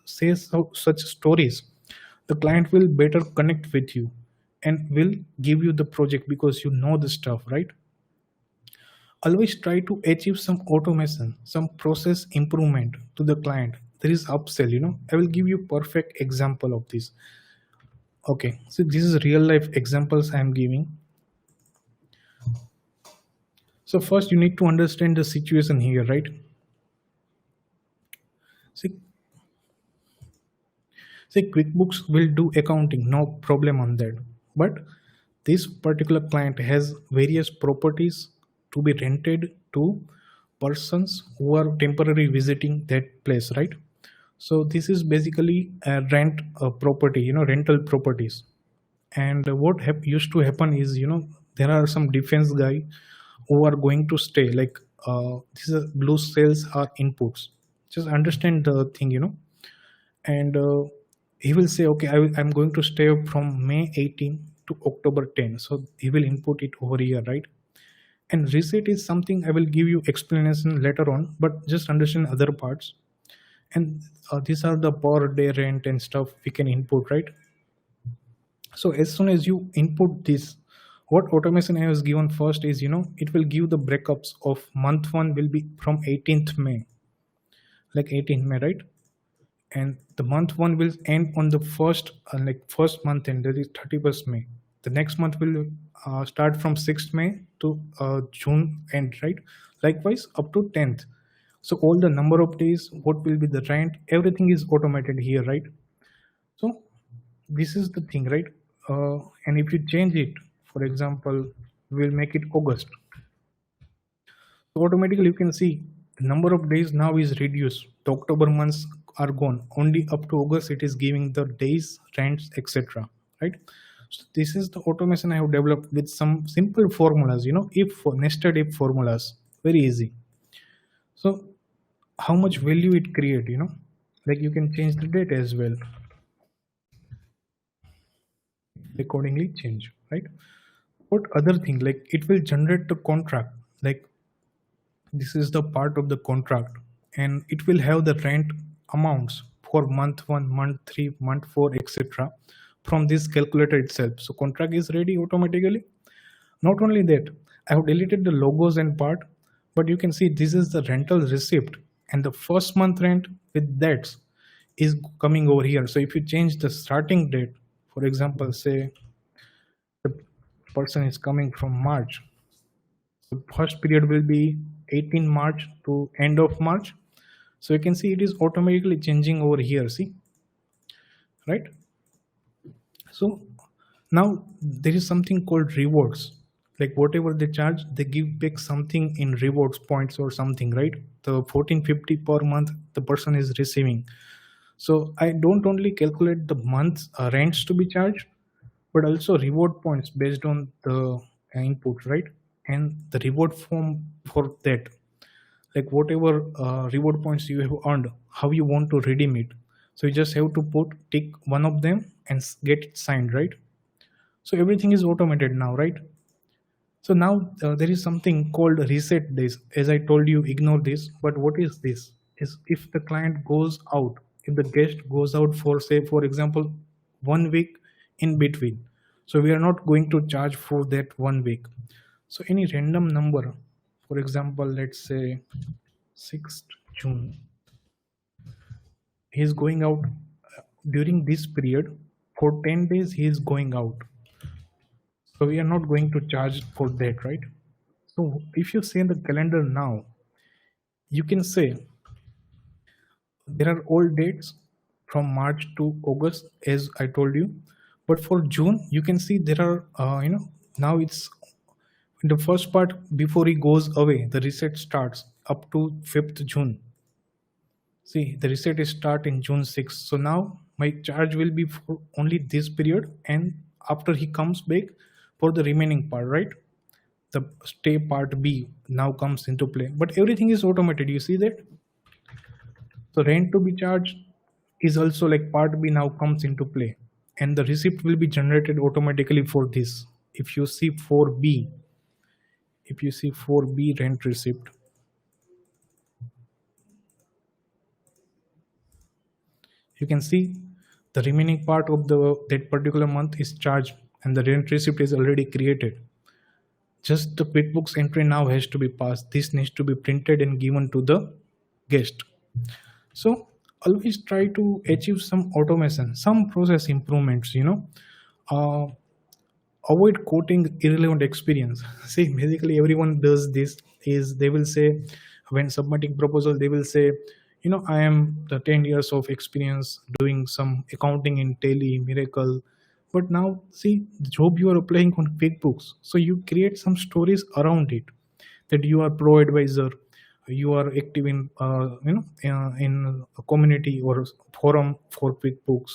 say such stories, the client will better connect with you and will give you the project because you know the stuff, right? Always try to achieve some automation, some process improvement to the client. There is upsell, I will give you perfect example of this. Okay, so this is real life examples I am giving. So first you need to understand the situation here, right? See, QuickBooks will do accounting, no problem on that. But this particular client has various properties to be rented to persons who are temporarily visiting that place, right? So this is basically a rent property, rental properties. And what used to happen is, there are some defense guy who are going to stay, like these are blue sales are inputs. Just understand the thing, and he will say, okay, I'm going to stay from May 18 to October 10. So he will input it over here, right? And receipt is something I will give you explanation later on, but just understand other parts. And these are the per day rent and stuff we can input, right? So as soon as you input this, what automation I was given first is, it will give the breakups of month one will be from 18th May, like 18th May, right? And the month one will end on the first month end, that is 31st May. The next month will start from 6th May to June end, right? Likewise up to 10th. So all the number of days, what will be the rent, everything is automated here, right? So this is the thing, right? And if you change it, for example, we'll make it August. So automatically you can see the number of days now is reduced. The October months are gone. Only up to August it is giving the days, rents, etc. Right? So this is the automation I have developed with some simple formulas, if nested if formulas, very easy. So how much value it create, like you can change the date as well. Accordingly change, right? What other thing, like it will generate the contract, like this is the part of the contract, and it will have the rent amounts for month 1, month 3, month 4, etc. from this calculator itself. So contract is ready automatically. Not only that, I have deleted the logos and part, but you can see this is the rental receipt, and the first month rent with that is coming over here. So if you change the starting date, for example, say the person is coming from March, the first period will be 18 March to end of March. So you can see it is automatically changing over here, see, right? So now there is something called rewards, like whatever they charge, they give back something in rewards points or something, right? The 1450 per month the person is receiving. So I don't only calculate the month's rents to be charged, but also reward points based on the input, right? And the reward form for that, like whatever reward points you have earned, how you want to redeem it. So you just have to tick one of them and get it signed, right? So everything is automated now, right? So now there is something called reset days. As I told you, ignore this, but what is this? Is if the client goes out, if the guest goes out for, say, for example, 1 week in between, so we are not going to charge for that 1 week. So any random number, for example, let's say 6th June, he is going out during this period for 10 days, he is going out. So we are not going to charge for that, right? So if you say the calendar now, you can say there are all dates from March to August, as I told you. But for June, you can see there are, now it's in the first part before he goes away, the reset starts up to 5th June. See, the reset is start in June 6th. So now my charge will be for only this period, and after he comes back for the remaining part, right? The stay part B now comes into play, but everything is automated. You see that? So rent to be charged is also like part B now comes into play, and the receipt will be generated automatically for this. If you see 4B, if you see 4B rent receipt, you can see the remaining part of the that particular month is charged and the rent receipt is already created. Just the QuickBooks entry now has to be passed. This needs to be printed and given to the guest. So always try to achieve some automation, some process improvements, uh, avoid quoting irrelevant experience. See, basically everyone does this, is they will say when submitting proposal, they will say, I am the 10 years of experience doing some accounting in Tele Miracle. But now see the job you are applying on QuickBooks, so you create some stories around it, that you are pro advisor, you are active in in a community or forum for QuickBooks,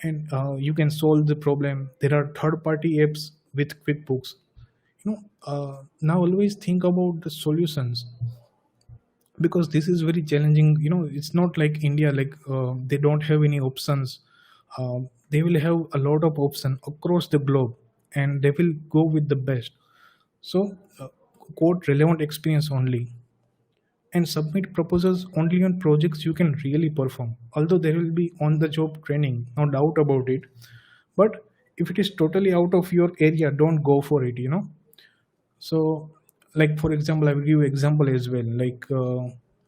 and you can solve the problem. There are third party apps with QuickBooks. Now always think about the solutions, because this is very challenging. It's not like India, like they don't have any options. They will have a lot of options across the globe, and they will go with the best. So quote relevant experience only, and submit proposals only on projects you can really perform. Although there will be on the job training, no doubt about it, but if it is totally out of your area, don't go for it. So like for example, I will give you example as well. Like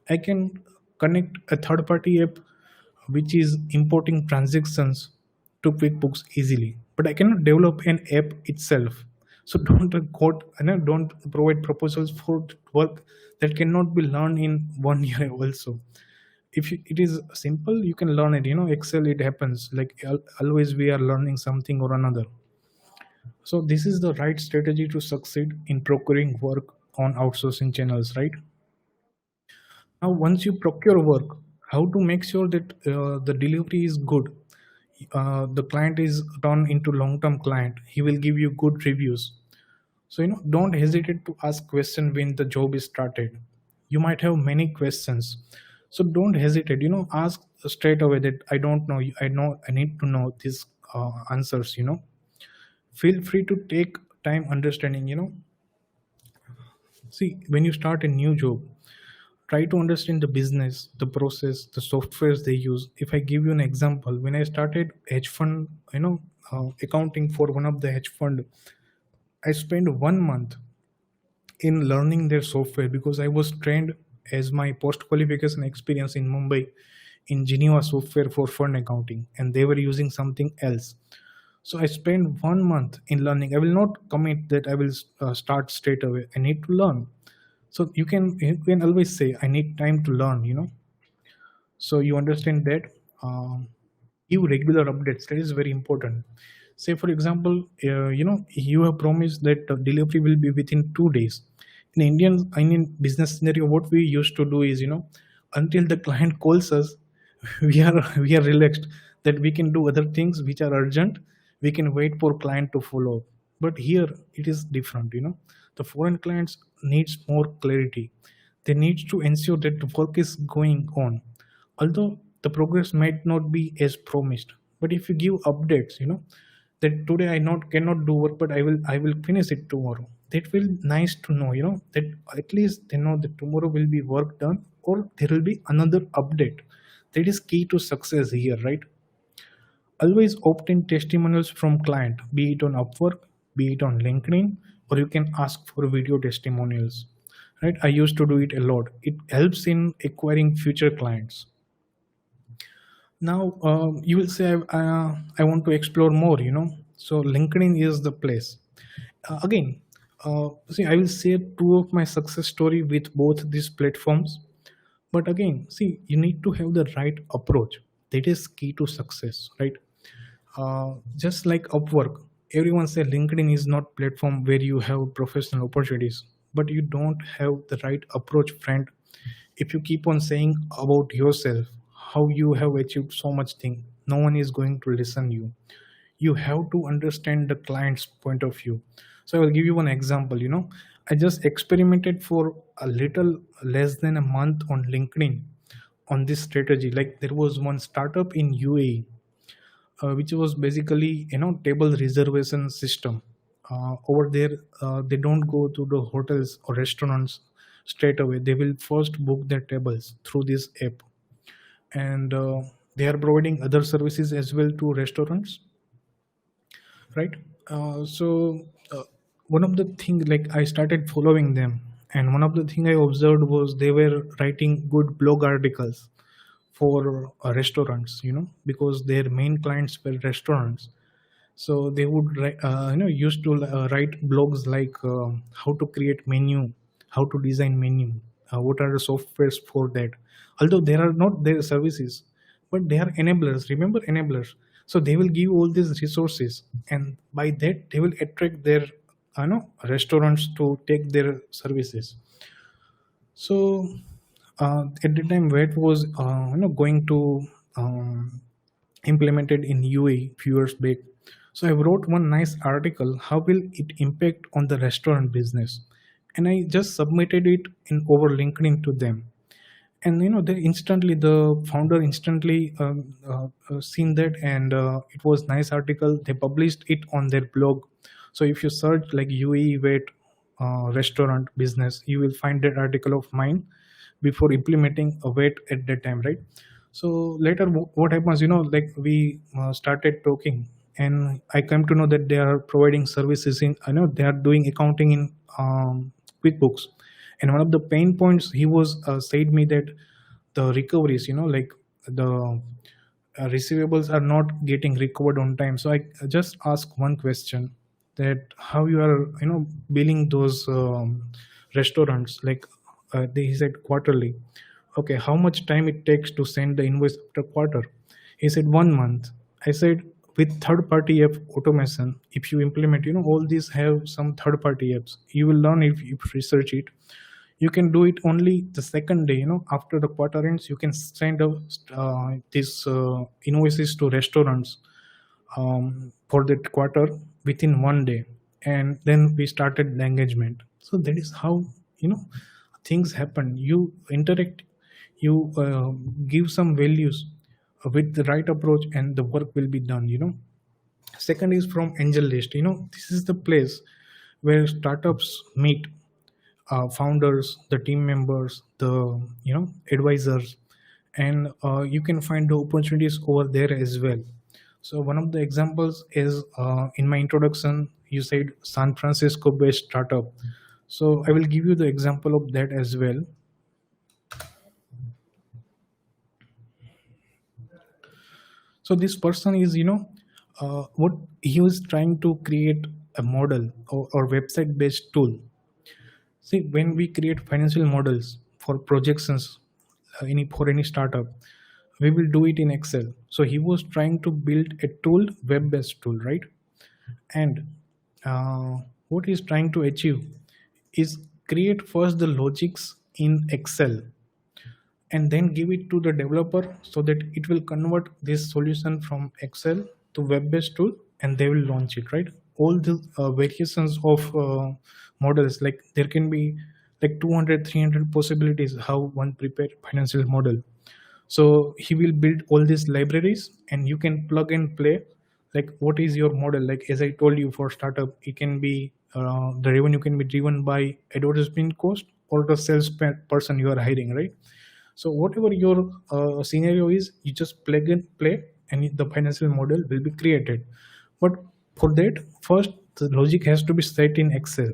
I can connect a third party app which is importing transactions to QuickBooks easily, but I cannot develop an app itself. So don't quote and don't provide proposals for work that cannot be learned in 1 year also. If it is simple, you can learn it. Excel, it happens. Like always we are learning something or another. So this is the right strategy to succeed in procuring work on outsourcing channels, right? Now, once you procure work, how to make sure that the delivery is good? The client is turned into long-term client. He will give you good reviews. So don't hesitate to ask question when the job is started. You might have many questions, so don't hesitate. Ask straight away that I don't know. I need to know these answers. Feel free to take time understanding. See, when you start a new job, try to understand the business, the process, the softwares they use. If I give you an example, when I started hedge fund, accounting for one of the hedge fund, I spent 1 month in learning their software, because I was trained as my post qualification experience in Mumbai in Geneva software for fund accounting, and they were using something else. So I spent 1 month in learning. I will not commit that I will start straight away. I need to learn. So you can always say I need time to learn. So you understand that. Give regular updates. That is very important. Say for example, you have promised that the delivery will be within 2 days. In Indian business scenario, what we used to do is, until the client calls us, we are relaxed that we can do other things which are urgent. We can wait for client to follow up. But here it is different. The foreign clients needs more clarity. They need to ensure that the work is going on, although the progress might not be as promised. But if you give updates, that today I not cannot do work, but I will finish it tomorrow. That will nice to know, that at least they know that tomorrow will be work done, or there will be another update. That is key to success here, right? Always obtain testimonials from client, be it on Upwork, be it on LinkedIn, or you can ask for video testimonials. Right? I used to do it a lot. It helps in acquiring future clients. Now you will say, I want to explore more. So LinkedIn is the place. Again, see, I will share two of my success story with both these platforms. But again, see, you need to have the right approach. That is key to success, right? Just like Upwork, everyone say LinkedIn is not platform where you have professional opportunities, but you don't have the right approach, friend. If you keep on saying about yourself, how you have achieved so much thing, no one is going to listen you. You have to understand the client's point of view. So I will give you one example. I just experimented for a little less than a month on LinkedIn on this strategy. Like there was one startup in UAE, which was basically table reservation system. Over there, they don't go to the hotels or restaurants straight away. They will first book their tables through this app, and they are providing other services as well to restaurants, right? So one of the thing, like I started following them, and one of the thing I observed was they were writing good blog articles for restaurants, because their main clients were restaurants. So they would used to write blogs like how to create menu, how to design menu, what are the softwares for that. Although there are not their services, but they are enablers. Remember enablers? So they will give all these resources, and by that they will attract their restaurants to take their services. So at the time where it was going to implemented in UAE few years back. So I wrote one nice article. How will it impact on the restaurant business? And I just submitted it in over LinkedIn to them. And they instantly, the founder instantly seen that, and it was nice article. They published it on their blog. So if you search like UAE wait restaurant business, you will find that article of mine before implementing a wait at that time, right? So later what happens, like we started talking, and I come to know that they are providing services in, they are doing accounting in QuickBooks. And one of the pain points he was said me that the recoveries, like the receivables are not getting recovered on time. So I just ask one question, that how you are billing those restaurants, like he said quarterly. Okay, how much time it takes to send the invoice after quarter? He said 1 month. I said, with third party app automation, if you implement, all these have some third party apps, you will learn if you research it. You can do it only the second day, after the quarter ends. You can send these invoices to restaurants for that quarter within 1 day. And then we started the engagement. So that is how things happen. You interact, you give some values with the right approach, and the work will be done. Second is from angel list. This is the place where startups meet founders, the team members, the advisors, and you can find the opportunities over there as well. So one of the examples is in my introduction, you said San Francisco based startup. So I will give you the example of that as well. So this person is what he was trying to create a model or website based tool. See, when we create financial models for projections, for any startup, we will do it in Excel. So he was trying to build a tool, web-based tool, right? And what he's trying to achieve is create first the logics in Excel, and then give it to the developer so that it will convert this solution from Excel to web-based tool, and they will launch it, right? All the variations of models, like there can be like 200 300 possibilities how one prepare financial model. So he will build all these libraries, and you can plug and play, like what is your model. Like as I told you, for startup it can be the revenue can be driven by advertisement cost or the sales person you are hiring, right? So whatever your scenario is, you just plug and play, and the financial model will be created. But for that, first the logic has to be set in Excel.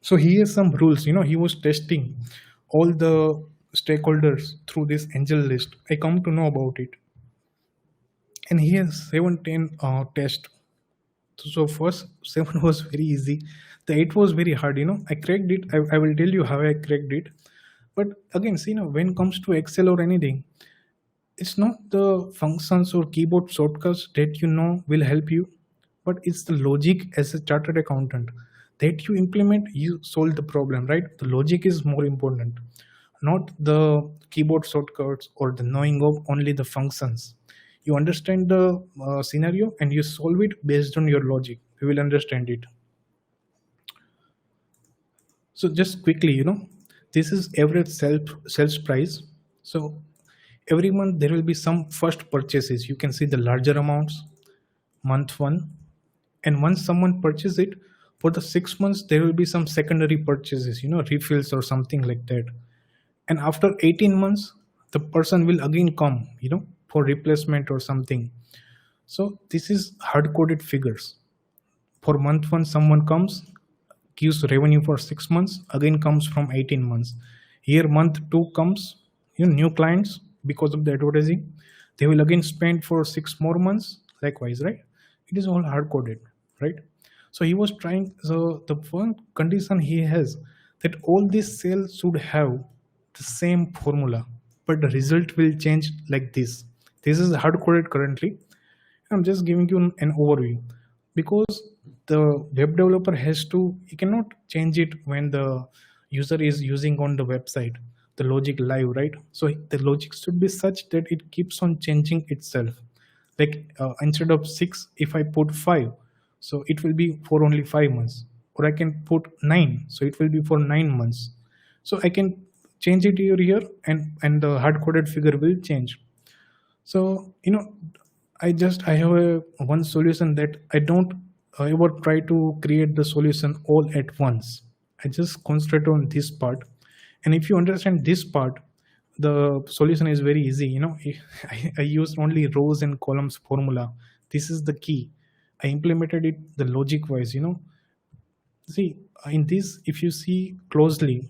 So he has some rules. He was testing all the stakeholders through this angel list. I come to know about it, and he has 710 tests. So first 7 was very easy. The 8 was very hard. I cracked it. I will tell you how I cracked it. But again, see, when it comes to Excel or anything, it's not the functions or keyboard shortcuts that will help you, but it's the logic as a chartered accountant that you implement, you solve the problem, right? The logic is more important, not the keyboard shortcuts or the knowing of only the functions. You understand the scenario and you solve it based on your logic. You will understand it. So just quickly, this is average sales price. So every month there will be some first purchases. You can see the larger amounts, month one. And once someone purchases it, for the 6 months there will be some secondary purchases, refills or something like that. And after 18 months the person will again come, for replacement or something. So this is hard coded figures. For month one someone comes, gives revenue for 6 months, again comes from 18 months. Here month two comes, new clients because of the advertising. They will again spend for 6 more months, likewise, right? It is all hard coded, right? So he was trying, so the one condition he has, that all these sales should have the same formula, but the result will change like this. This is hard coded currently. I'm just giving you an overview, because the web developer he cannot change it when the user is using on the website, the logic live, right? So the logic should be such that it keeps on changing itself. Like instead of 6, if I put 5, so it will be for only 5 months, or I can put 9, so it will be for 9 months. So I can change it here, and the hard coded figure will change. So I have one solution, that I don't ever try to create the solution all at once. I just concentrate on this part, and if you understand this part, the solution is very easy. I used only rows and columns formula. This is the key. I implemented it the logic wise. See, in this, if you see closely,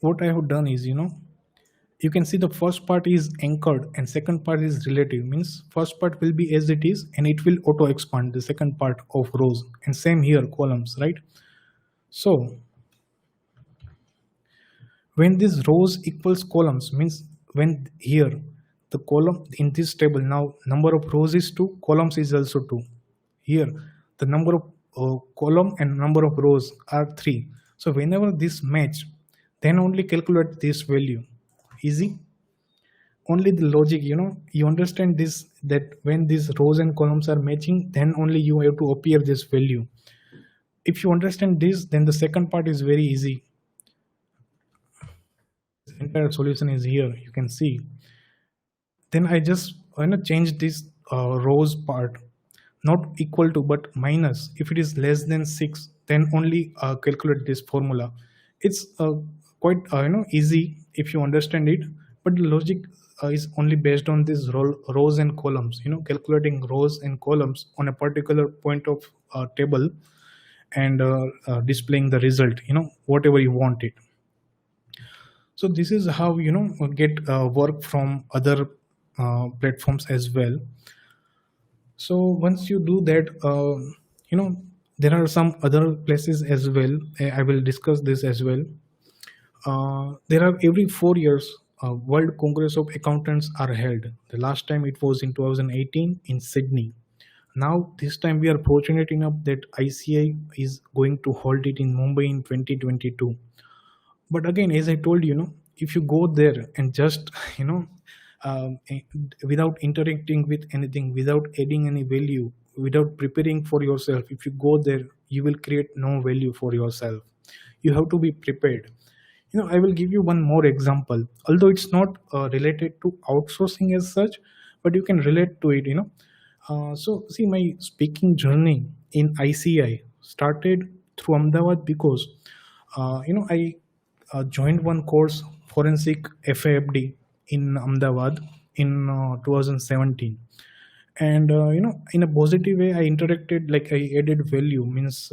what I have done is, you can see the first part is anchored and second part is relative. Means first part will be as it is and it will auto expand the second part of rows, and same here columns, right? So when this rows equals columns, means when here the column in this table, now number of rows is 2, columns is also 2. Here the number of column and number of rows are 3. So whenever this match, then only calculate this value. Easy. Only the logic, you understand this, that when these rows and columns are matching, then only you have to appear this value. If you understand this, then the second part is very easy. This entire solution is here, you can see. Then I just change this rows part, not equal to but minus. If it is less than 6, then only calculate this formula. It's quite easy if you understand it, but the logic is only based on these rows and columns, calculating rows and columns on a particular point of table, and displaying the result, whatever you want it. So this is how get work from other platforms as well. So once you do that, there are some other places as well. I will discuss this as well. There are every 4 years World Congress of Accountants are held. The last time it was in 2018 in Sydney. Now this time we are fortunate enough that ICAI is going to hold it in Mumbai in 2022. But again, as I told you, if you go there and just without interacting with anything, without adding any value, without preparing for yourself, if you go there, you will create no value for yourself. You have to be prepared. I will give you one more example, although it's not related to outsourcing as such, but you can relate to it. So see, my speaking journey in ICAI started through Ahmedabad, because I joined one course, forensic FAFD, in Ahmedabad in 2017, and in a positive way I interacted, like I added value. Means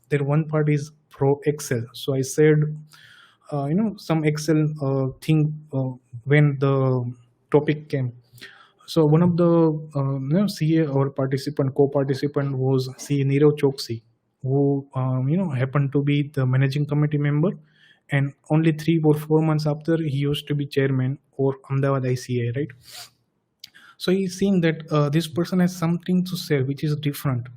there one part is pro Excel, so I said some Excel thing when the topic came. So one of the CA or co-participant was CA Nirav Choksi, who happened to be the managing committee member, and only 3 or 4 months after he used to be chairman or Ahmedabad ICAI, right? So he's seen that this person has something to say which is different.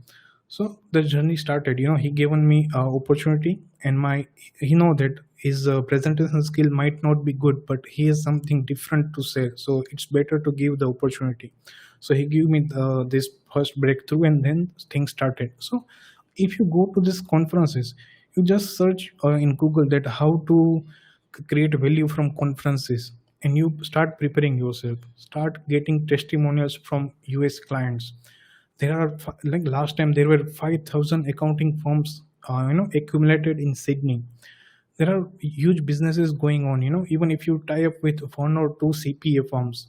So the journey started. He given me opportunity, and he know that his presentation skill might not be good, but he has something different to say. So it's better to give the opportunity. So he gave me this first breakthrough, and then things started. So if you go to these conferences, You just search in Google that how to create value from conferences, and you start preparing yourself, start getting testimonials from US clients. There are like last time there were 5,000 accounting firms accumulated in Sydney. There are huge businesses going on, even if you tie up with one or two CPA firms,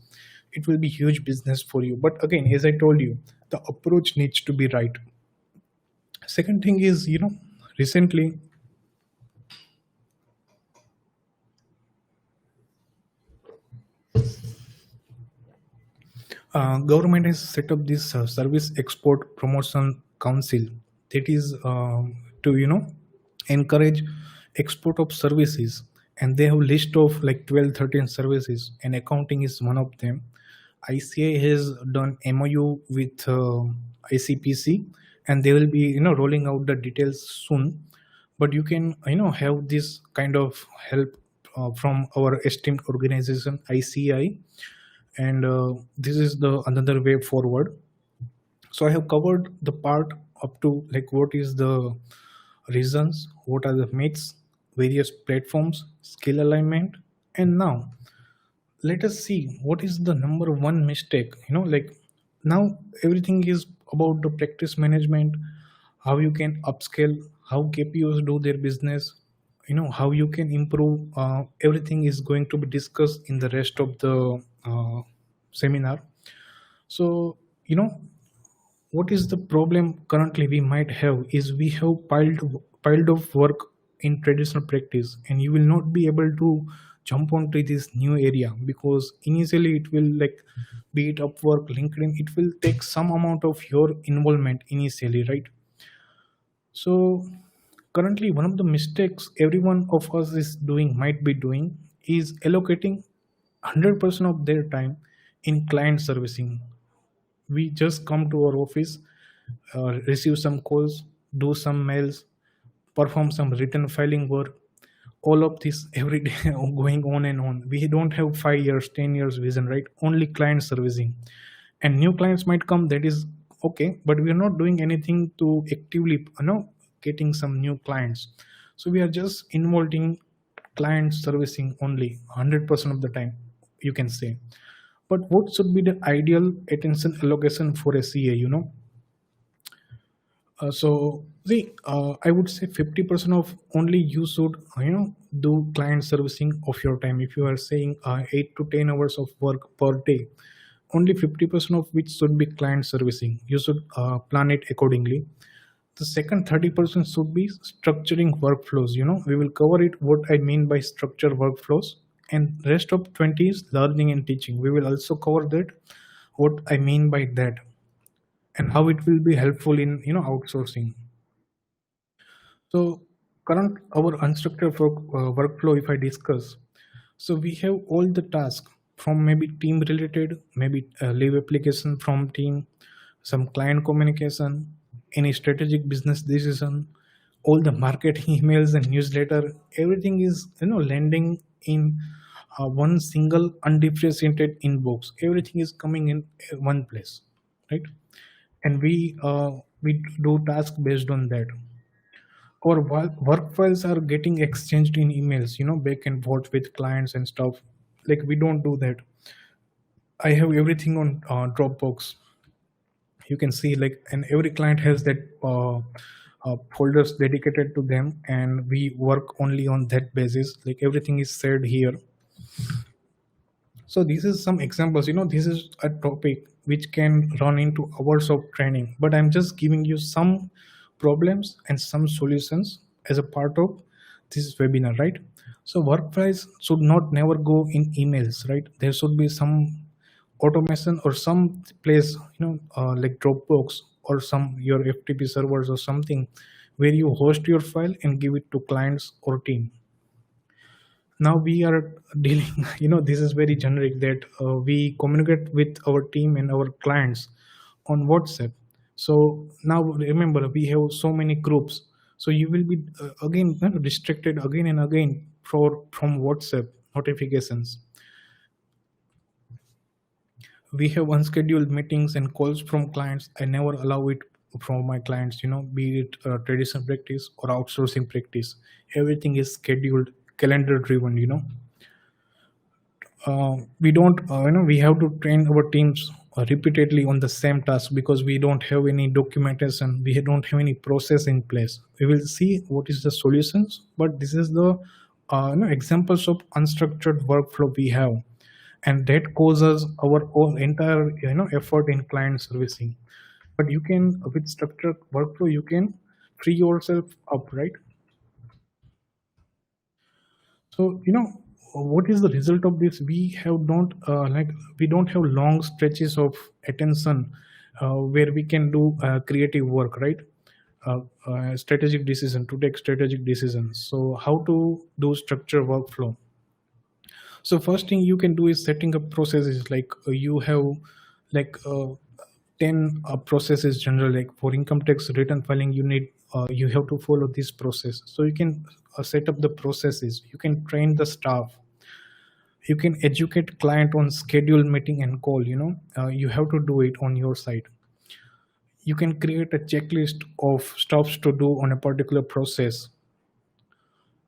it will be huge business for you. But again, as I told you, the approach needs to be right. Second thing is, recently government has set up this service export promotion council that is to encourage export of services, and they have list of like 12, 13 services, and accounting is one of them. ICAI has done MOU with ICPC, and they will be rolling out the details soon. But you can have this kind of help from our esteemed organization ICAI, and this is the another way forward. So I have covered the part up to like what is the reasons, what are the myths, various platforms, skill alignment, and now let us see what is the number one mistake. Like now everything is about the practice management, how you can upscale, how KPOs do their business, how you can improve. Everything is going to be discussed in the rest of the seminar. So what is the problem currently we might have is we have piled of work in traditional practice, and you will not be able to jump onto this new area because initially it will like be it Upwork, LinkedIn, it will take some amount of your involvement initially, right? So currently one of the mistakes every one of us is doing, might be doing, is allocating 100% of their time in client servicing. We just come to our office, receive some calls, do some mails, perform some written filing work, all of this every day going on and on. We don't have 5 years, 10 years vision, right? Only client servicing. And new clients might come, that is okay, but we are not doing anything to actively getting some new clients. So we are just involved in client servicing only 100% of the time, you can say. But what should be the ideal attention allocation for a CA? So see, I would say 50% of only you should do client servicing of your time. If you are saying 8 to 10 hours of work per day, only 50% of which should be client servicing. You should plan it accordingly. The second 30% should be structuring workflows. We will cover it what I mean by structure workflows, and rest of 20 is learning and teaching. We will also cover that what I mean by that and how it will be helpful in outsourcing. So current our unstructured workflow, if I discuss, so we have all the tasks from maybe team related, maybe leave application from team, some client communication, any strategic business decision, all the marketing emails and newsletter, everything is landing in one single undifferentiated inbox. Everything is coming in one place, right? And we do task based on that. Our work files are getting exchanged in emails, back and forth with clients and stuff. Like we don't do that. I have everything on Dropbox. You can see like, and every client has that folders dedicated to them, and we work only on that basis. Like everything is shared here. So this is some examples. This is a topic which can run into hours of training, but I'm just giving you some problems and some solutions as a part of this webinar, right? So work files should not never go in emails, right? There should be some automation or some place, like Dropbox or some your FTP servers or something where you host your file and give it to clients or team. Now we are dealing, this is very generic that we communicate with our team and our clients on WhatsApp. So now remember, we have so many groups, so you will be again restricted again and again from WhatsApp notifications. We have unscheduled meetings and calls from clients. I never allow it from my clients, be it traditional practice or outsourcing practice. Everything is scheduled, calendar driven. We don't we have to train our teams repeatedly on the same task, because we don't have any documentation, we don't have any process in place. We will see what is the solutions, but this is the examples of unstructured workflow we have, and that causes our whole entire effort in client servicing. But you can, with structured workflow, you can free yourself up, right? So what is the result of this? We have don't we don't have long stretches of attention where we can do creative work, right? Strategic decision, to take strategic decisions. So how to do structure workflow? So first thing you can do is setting up processes. Like you have like 10 processes generally. Like for income tax return filing, you have to follow this process. So you can set up the processes, you can train the staff, you can educate client on schedule meeting and call. You have to do it on your side. You can create a checklist of stuffs to do on a particular process.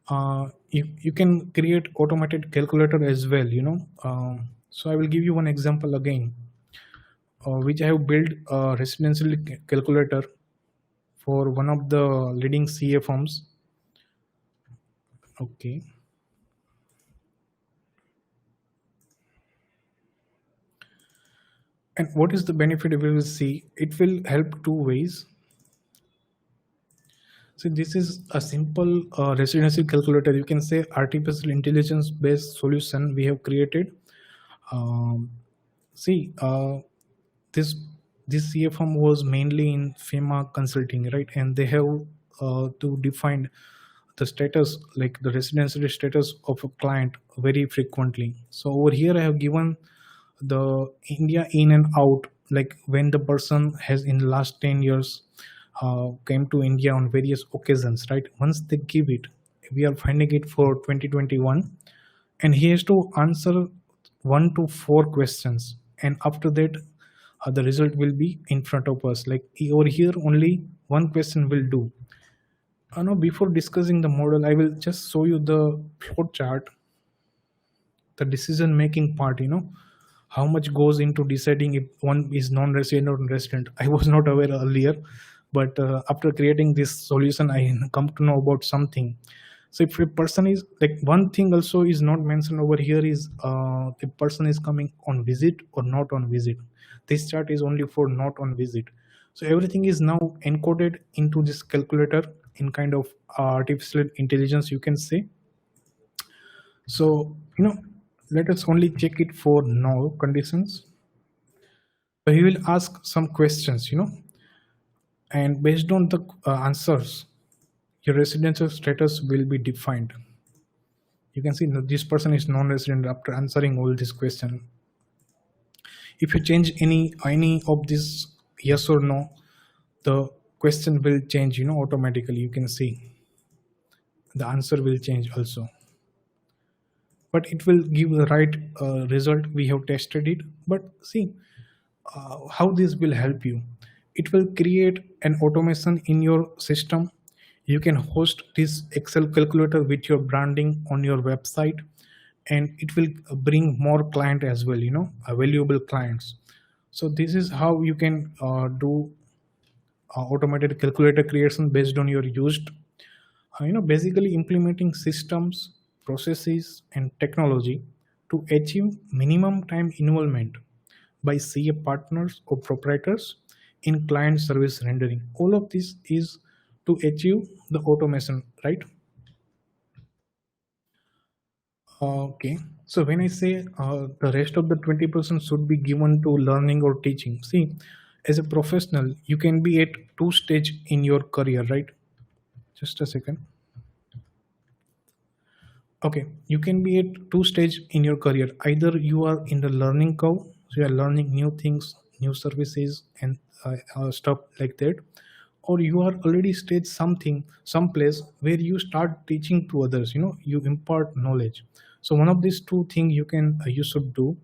You can create automated calculator as well. So I will give you one example again, which I have built a residential calculator for one of the leading CA firms. Okay. And what is the benefit? We will see. It will help two ways. So this is a simple residential calculator. You can say artificial intelligence based solution we have created. See, this CA firm was mainly in FEMA consulting, right? And they have to define the status, like the residential status of a client very frequently. So over here I have given the India in and out, like when the person has in the last 10 years came to India on various occasions, right? Once they give it, we are finding it for 2021, and he has to answer 1 to 4 questions, and after that the result will be in front of us. Like over here only one question will do. Now before discussing the model, I will just show you the flow chart, the decision making part. How much goes into deciding if one is non-resident or resident. I was not aware earlier, but after creating this solution I come to know about something. So if a person is, like, one thing also is not mentioned over here is the person is coming on visit or not on visit. This chart is only for not on visit. So everything is now encoded into this calculator in kind of artificial intelligence, you can say. So let us only check it for no conditions. So he will ask some questions, and based on the answers, your residential status will be defined. You can see that this person is non-resident after answering all these questions. If you change any of this yes or no, the question will change, automatically. You can see the answer will change also, but it will give the right result. We have tested it, but see how this will help you. It will create an automation in your system. You can host this Excel calculator with your branding on your website, and it will bring more client as well, valuable clients. So this is how you can do automated calculator creation based on your used, basically implementing systems, processes, and technology to achieve minimum time involvement by CA partners or proprietors in client service rendering. All of this is to achieve the automation, right? Okay. So when I say the rest of the 20% should be given to learning or teaching, see, as a professional, you can be at 2 stage in your career, right? Just a second. Okay, you can be at 2 stage in your career. Either you are in the learning curve, so you are learning new things, new services, and stuff like that, or you are already stage someplace where you start teaching to others. You impart knowledge. So one of these two things you should do.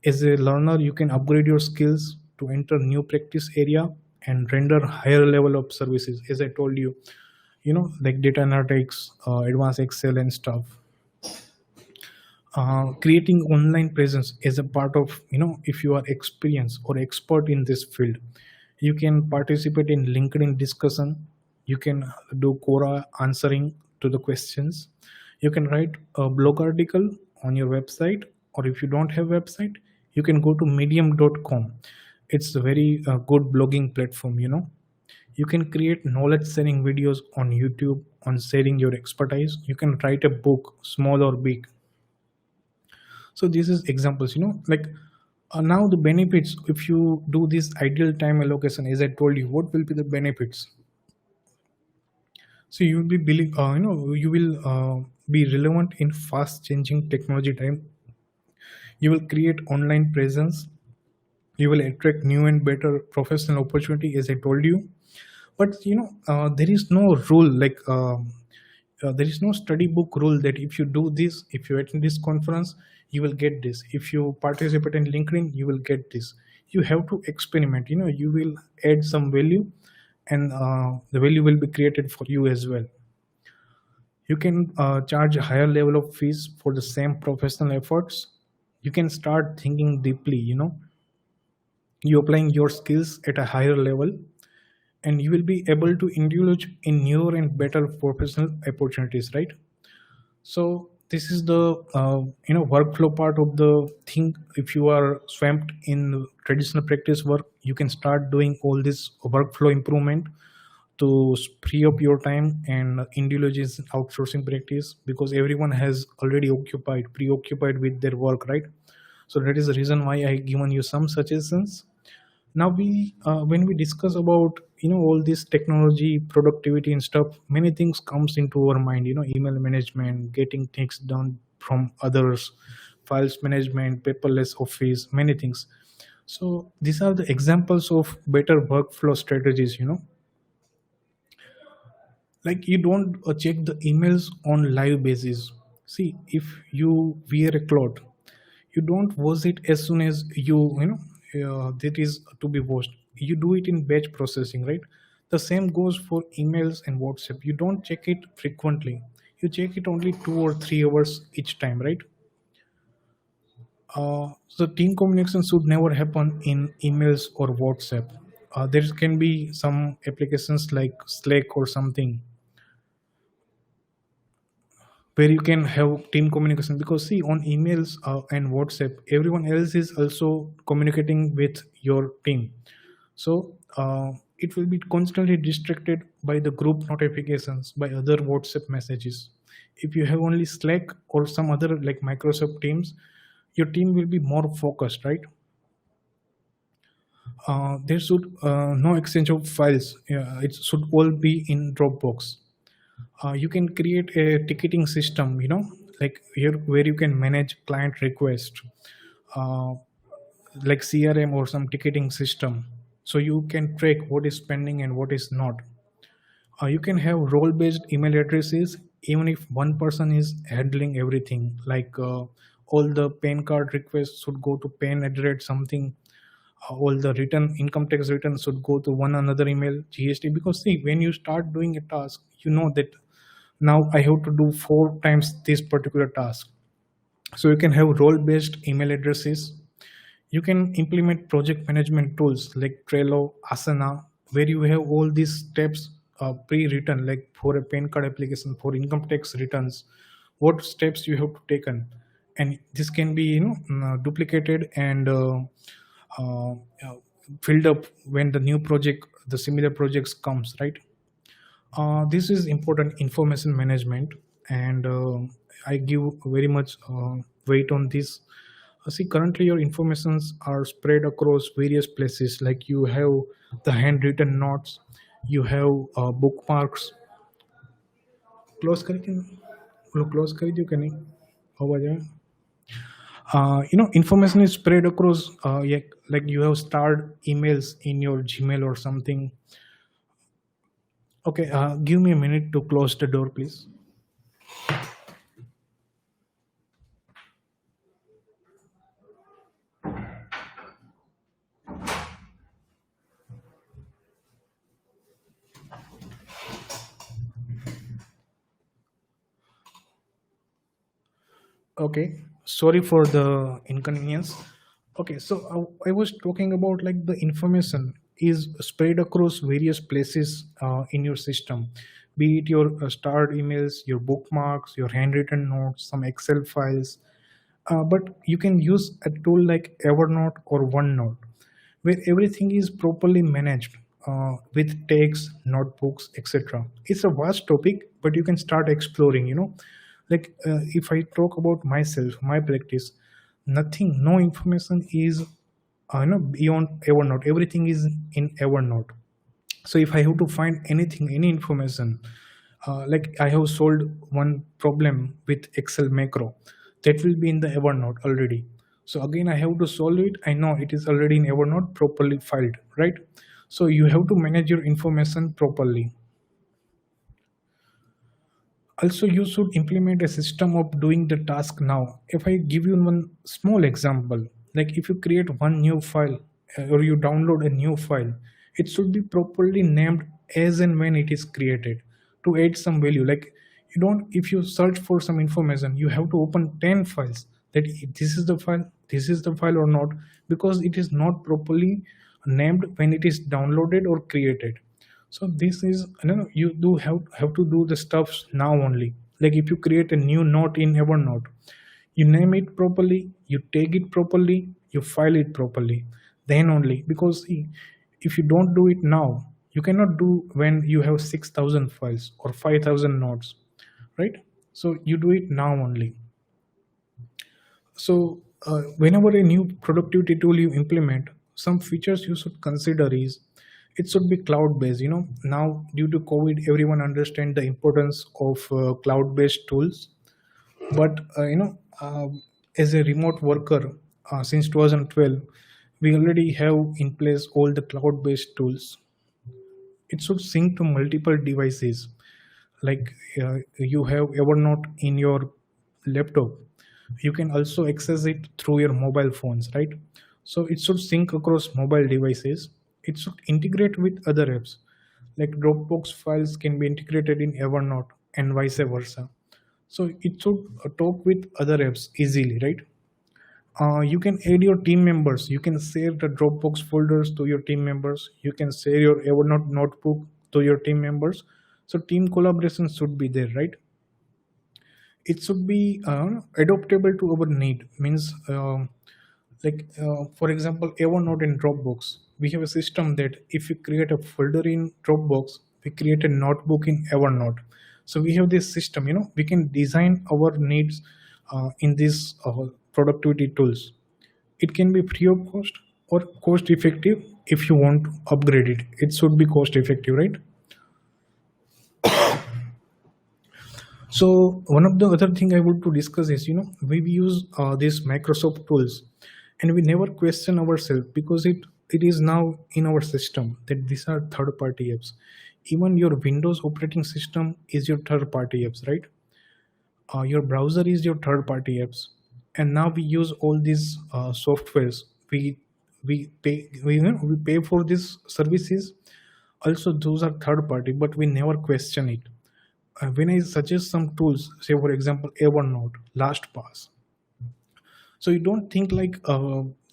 As a learner, you can upgrade your skills to enter new practice area and render higher level of services, as I told you, like data analytics, advanced Excel and stuff. Creating online presence is a part of, if you are experienced or expert in this field, you can participate in LinkedIn discussion, you can do Quora answering to the questions, you can write a blog article on your website, or if you don't have website, you can go to medium.com. It's a very good blogging platform. You can create knowledge sharing videos on YouTube on sharing your expertise. You can write a book, small or big. So this is examples, like now the benefits, if you do this ideal time allocation, as I told you, what will be the benefits? So you will be you will be relevant in fast changing technology time. You will create online presence, you will attract new and better professional opportunity, as I told you. But there is no rule, like there is no study book rule that if you do this, if you attend this conference, you will get this, if you participate in LinkedIn, you will get this. You have to experiment, you will add some value, and the value will be created for you as well. You can charge a higher level of fees for the same professional efforts. You can start thinking deeply, you applying your skills at a higher level, and you will be able to indulge in newer and better professional opportunities, right? So this is the workflow part of the thing. If you are swamped in traditional practice work, you can start doing all this workflow improvement to free up your time and indulge in outsourcing practice, because everyone has already preoccupied with their work, right? So that is the reason why I given you some suggestions. Now we when we discuss about all this technology, productivity and stuff, many things comes into our mind, email management, getting things done from others, files management, paperless office, many things. So these are the examples of better workflow strategies. Like you don't check the emails on live basis. See, if you wear a cloth, you don't wash it as soon as that is to be washed. You do it in batch processing, right? The same goes for emails and WhatsApp. You don't check it frequently, you check it only 2 or 3 hours each time, right? So team communication should never happen in emails or WhatsApp. There can be some applications like Slack or something where you can have team communication, because see, on emails and WhatsApp, everyone else is also communicating with your team. So it will be constantly distracted by the group notifications, by other WhatsApp messages. If you have only Slack or some other like Microsoft Teams, your team will be more focused, right? There should no exchange of files. It should all be in Dropbox. You can create a ticketing system, like here where you can manage client request, uh, like CRM or some ticketing system, so you can track what is pending and what is not. You can have role based email addresses, even if one person is handling everything, like all the PAN card requests should go to PAN at the rate something. All the return income tax returns should go to one another email, GST. Because see, when you start doing a task, you know that now I have to do 4 times this particular task. So you can have role based email addresses. You can implement project management tools like Trello, Asana, where you have all these steps pre-written, like for a PAN card application, for income tax returns, what steps you have to take on. And this can be duplicated and uh, uh, filled up when the new project, the similar projects comes, right? This is important information management, and I give very much weight on this. See, currently your informations are spread across various places. Like you have the handwritten notes, you have bookmarks. Close करके वो close कर दियो क्या नहीं आवाज आया? Information is spread across, yeah, like you have starred emails in your Gmail or something. Okay, give me a minute to close the door, please. Okay, sorry for the inconvenience. Okay, so I was talking about like the information is spread across various places in your system, be it your starred emails, your bookmarks, your handwritten notes, some Excel files. But you can use a tool like Evernote or OneNote, where everything is properly managed with tags, notebooks, etc. It's a vast topic, but you can start exploring. Like if I talk about myself, my practice, nothing, no information is beyond Evernote. Everything is in Evernote. So if I have to find anything, any information, like I have solved one problem with Excel macro, that will be in the Evernote already. So again, I have to solve it. I know it is already in Evernote, properly filed, right? So you have to manage your information properly. Also, you should implement a system of doing the task now. If I give you one small example, like if you create one new file, or you download a new file, it should be properly named as and when it is created, to add some value. Like, you don't, if you search for some information, you have to open 10 files, that this is the file, this is the file or not, because it is not properly named when it is downloaded or created. So this is, you do have to do the stuffs now only. Like if you create a new note in Evernote, you name it properly, you tag it properly, you file it properly, then only. Because see, if you don't do it now, you cannot do when you have 6,000 files or 5,000 notes, right? So you do it now only. So whenever a new productivity tool you implement, some features you should consider is it should be cloud based. Now due to COVID, everyone understand the importance of cloud based tools. But as a remote worker, since 2012, we already have in place all the cloud based tools. It should sync to multiple devices. Like you have Evernote in your laptop, you can also access it through your mobile phones, right? So it should sync across mobile devices. It should integrate with other apps, like Dropbox files can be integrated in Evernote and vice versa. So it should talk with other apps easily, right? You can add your team members. You can share the Dropbox folders to your team members. You can share your Evernote notebook to your team members. So team collaboration should be there, right? It should be adaptable to our need. Means like for example, Evernote and Dropbox, we have a system that if we create a folder in Dropbox, we create a notebook in Evernote. So we have this system, we can design our needs in these productivity tools. It can be free of cost or cost effective. If you want to upgrade it, it should be cost effective, right? So one of the other thing I want to discuss is, we use these Microsoft tools, and we never question ourselves because it is now in our system that these are third party apps. Even your Windows operating system is your third party apps, right? Your browser is your third party apps, and now we use all these softwares. We pay for these services. Also, those are third party, but we never question it. When I suggest some tools, say for example Evernote, LastPass, so you don't think like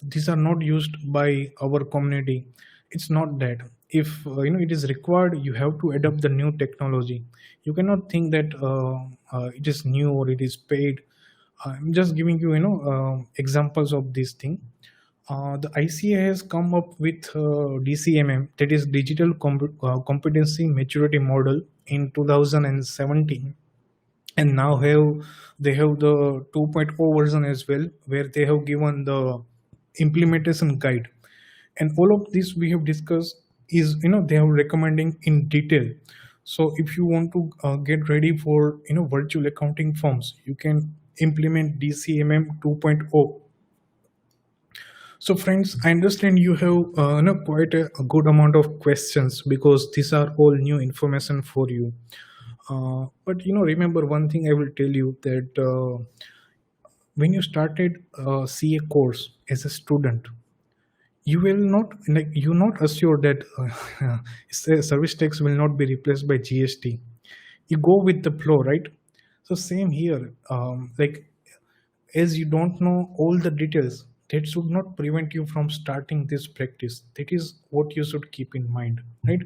these are not used by our community. It's not that. If it is required, you have to adopt the new technology. You cannot think that it is new or it is paid. I'm just giving you examples of this thing. The ICAI has come up with DCMM, that is Digital Competency Maturity Model, in 2017, and now they have the 2.0 version as well, where they have given the implementation guide. And all of this we have discussed is, they are recommending in detail. So if you want to get ready for virtual accounting firms, you can implement DCMM 2.0. So, friends, I understand you have quite a good amount of questions because these are all new information for you. But remember one thing I will tell you, that when you started CA course as a student, you will not, like, you not assure that service tax will not be replaced by GST. You go with the flow, right? So same here. Like as you don't know all the details, that should not prevent you from starting this practice. That is what you should keep in mind, right?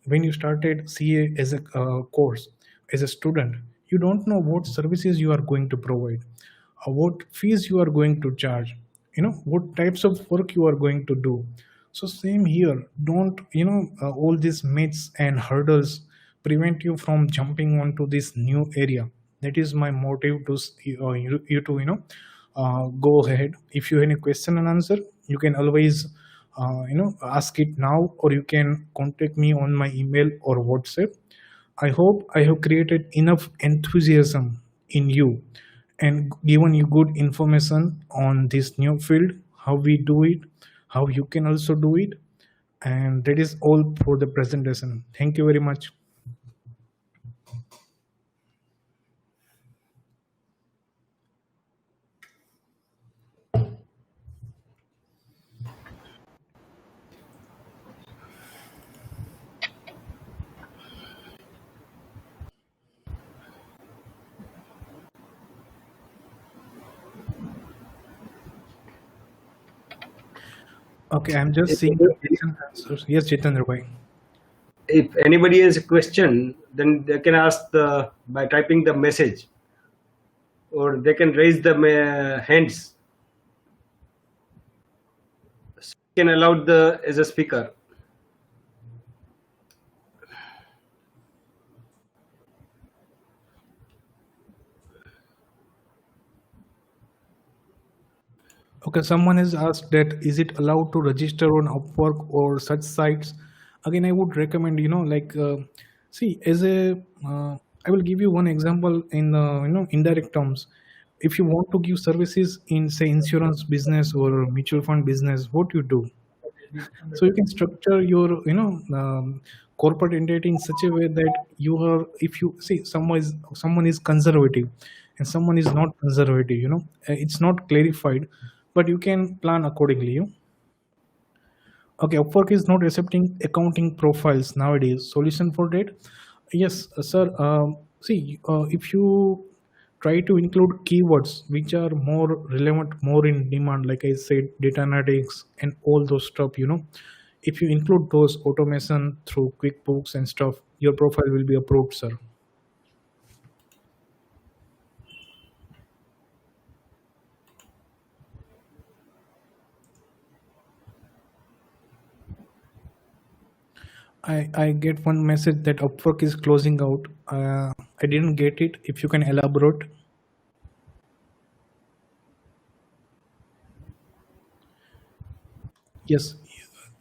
When you started CA as a course, as a student, you don't know what services you are going to provide, what fees you are going to charge, what types of work you are going to do. So same here, don't all these myths and hurdles prevent you from jumping onto this new area. That is my motive to you to go ahead. If you have any question and answer, you can always ask it now, or you can contact me on my email or WhatsApp. I hope I have created enough enthusiasm in you and given you good information on this new field, how we do it, how you can also do it. And that is all for the presentation. Thank you very much. Okay, I'm just If, seeing the question answers. Yes, Jitendra bhai. if anybody has a question, then they can ask by typing the message, or they can raise the hands. So you can allow the as a speaker. Okay, someone has asked that is it allowed to register on Upwork or such sites? Again, I would recommend, see, I will give you one example in, indirect terms. If you want to give services in, say, insurance business or mutual fund business, what you do? So you can structure your, corporate entity in such a way that you are, if you see someone is conservative and someone is not conservative, it's not clarified, but you can plan accordingly. Okay, Upwork is not accepting accounting profiles nowadays. Solution for that? Yes, sir. See, if you try to include keywords which are more relevant, more in demand, like I said, data analytics and all those stuff, if you include those automation through QuickBooks and stuff, your profile will be approved, sir. I get one message that Upwork is closing out. I didn't get it. If you can elaborate. Yes,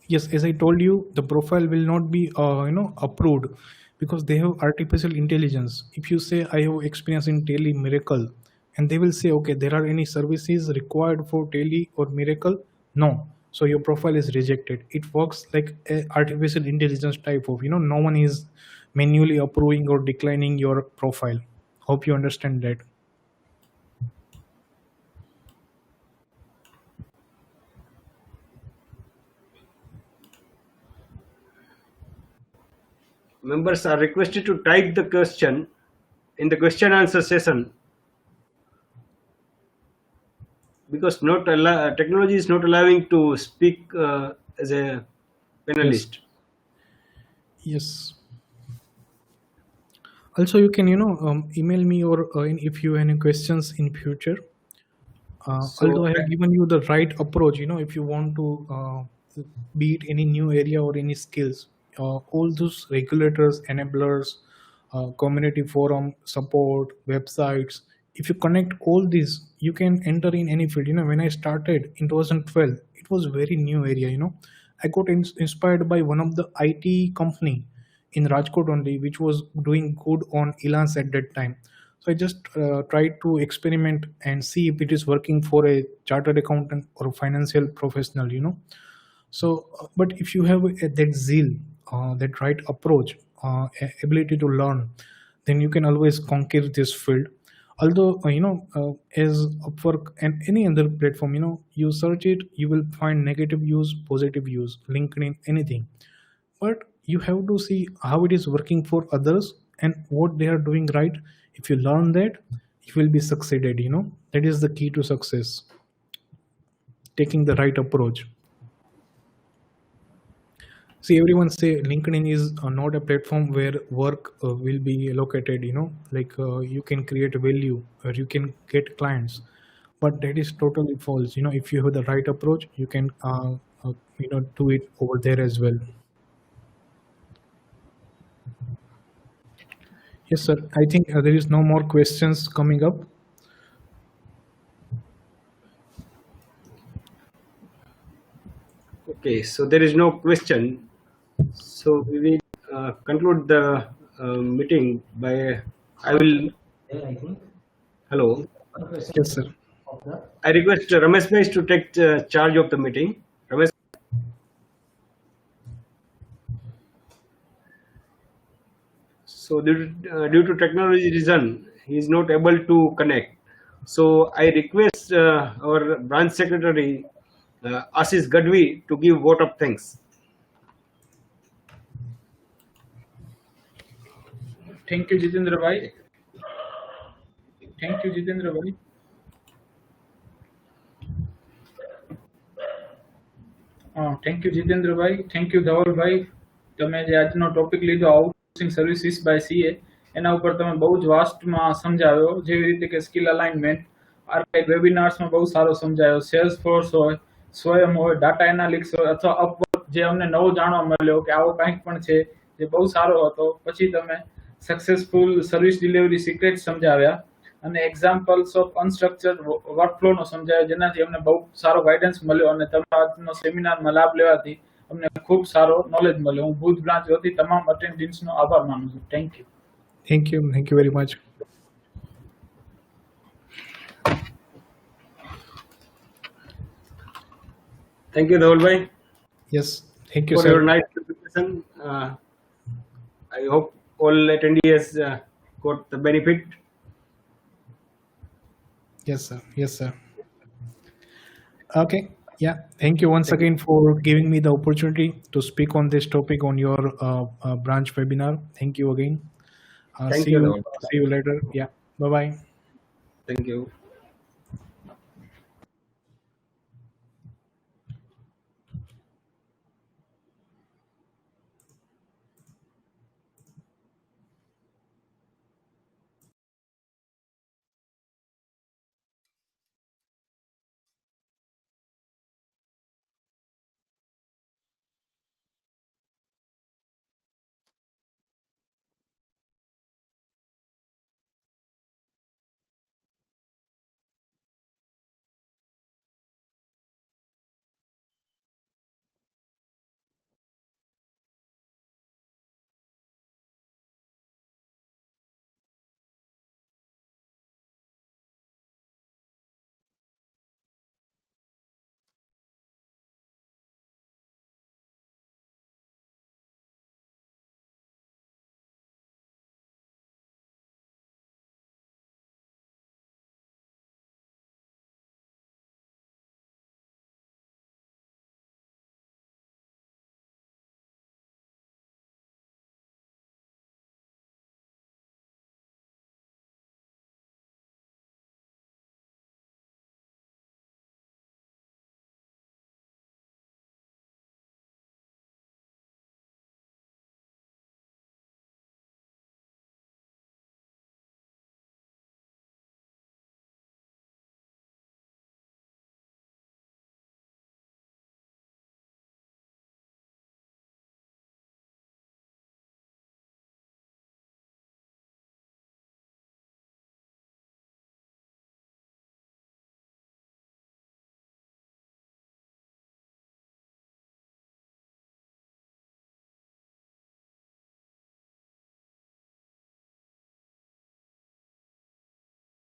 yes. As I told you, the profile will not be approved because they have artificial intelligence. If you say I have experience in Tele Miracle, and they will say, okay, there are any services required for Tele or Miracle? No. So your profile is rejected. It works like a artificial intelligence type of, no one is manually approving or declining your profile. Hope you understand that. Members are requested to type the question in the question answer session, because technology is not allowing to speak as a Yes. panelist. Yes. Also, you can email me, or if you have any questions in future. Although So I have given you the right approach, if you want to be it any new area or any skills, all those regulators, enablers, community forum, support, websites, if you connect all these, you can enter in any field. When I started in 2012, it was very new area. I got inspired by one of the IT company in Rajkot only, which was doing good on Elance at that time. So I just tried to experiment and see if it is working for a chartered accountant or a financial professional. So, but if you have that zeal, that right approach, ability to learn, then you can always conquer this field. Although, as Upwork and any other platform, you search it, you will find negative use, positive use, LinkedIn, anything. But you have to see how it is working for others and what they are doing right. If you learn that, you will be succeeded. That is the key to success, taking the right approach. See, everyone say LinkedIn is not a platform where work will be located, like you can create value or you can get clients. But that is totally false. If you have the right approach, you can, do it over there as well. Yes, sir. I think there is no more questions coming up. Okay, so there is no question. So we will conclude the meeting by. I will. Hello. Yes, sir. I request Ramesh Bhai to take charge of the meeting. Ramesh. So due to technology reason, he is not able to connect. So I request our branch secretary Ashish Gadhavi to give vote of thanks. Thank you, Jitendra bhai. Thank you, Jitendra bhai. Thank you, Jitendra bhai. Thank you, Dhaval ભાઈ. તમે જે આજનો topic લીધો outsourcing services by CA એના ઉપર તમે બહુ જ વાસ્ટમાં સમજાવ્યો, જેવી રીતે કે સ્કિલ અલાઇનમેન્ટ, આર્કાઇવ વેબિનાર્સમાં બહુ સારો સમજાયો, સેલ્સ ફોર્સ હોય, સ્વયં હોય, ડાટા એનાલિટિક્સ હોય અથવા અપવર્ક, જે અમને નવો જાણવા મળ્યો કે આવો કંઈક પણ છે, જે બહુ સારો હતો. પછી તમે સક્સેસફુલ સર્વિસ ડિલિવરી સિક્રેટ સમજાવ્યા અને એક્ઝામ્પલ્સ ઓફ અનસ્ટ્રક્ચર્ડ વર્કફ્લોનો સમજાવ્યો, જેનાથી અમને બહુ સારો ગાઈડન્સ મળ્યો અને તમારા આજનો સેમિનારમાં લાભ લેવાથી અમને ખૂબ સારો નોલેજ મળ્યો. હું ભુજ બ્રાન્ચ વતી તમામ અટેન્ડન્ટ્સનો આભાર માનું છું. Thank you. Thank you. Thank you very much. Thank you, Dhaval bhai. Yes. Thank you, for sir. your nice presentation. I hope all attendees got the benefit. Yes, sir. Yes, sir. Okay. Yeah. Thank you once again for giving me the opportunity to speak on this topic on your branch webinar. Thank you again. Thank you. See you later. Yeah. Bye-bye. Thank you.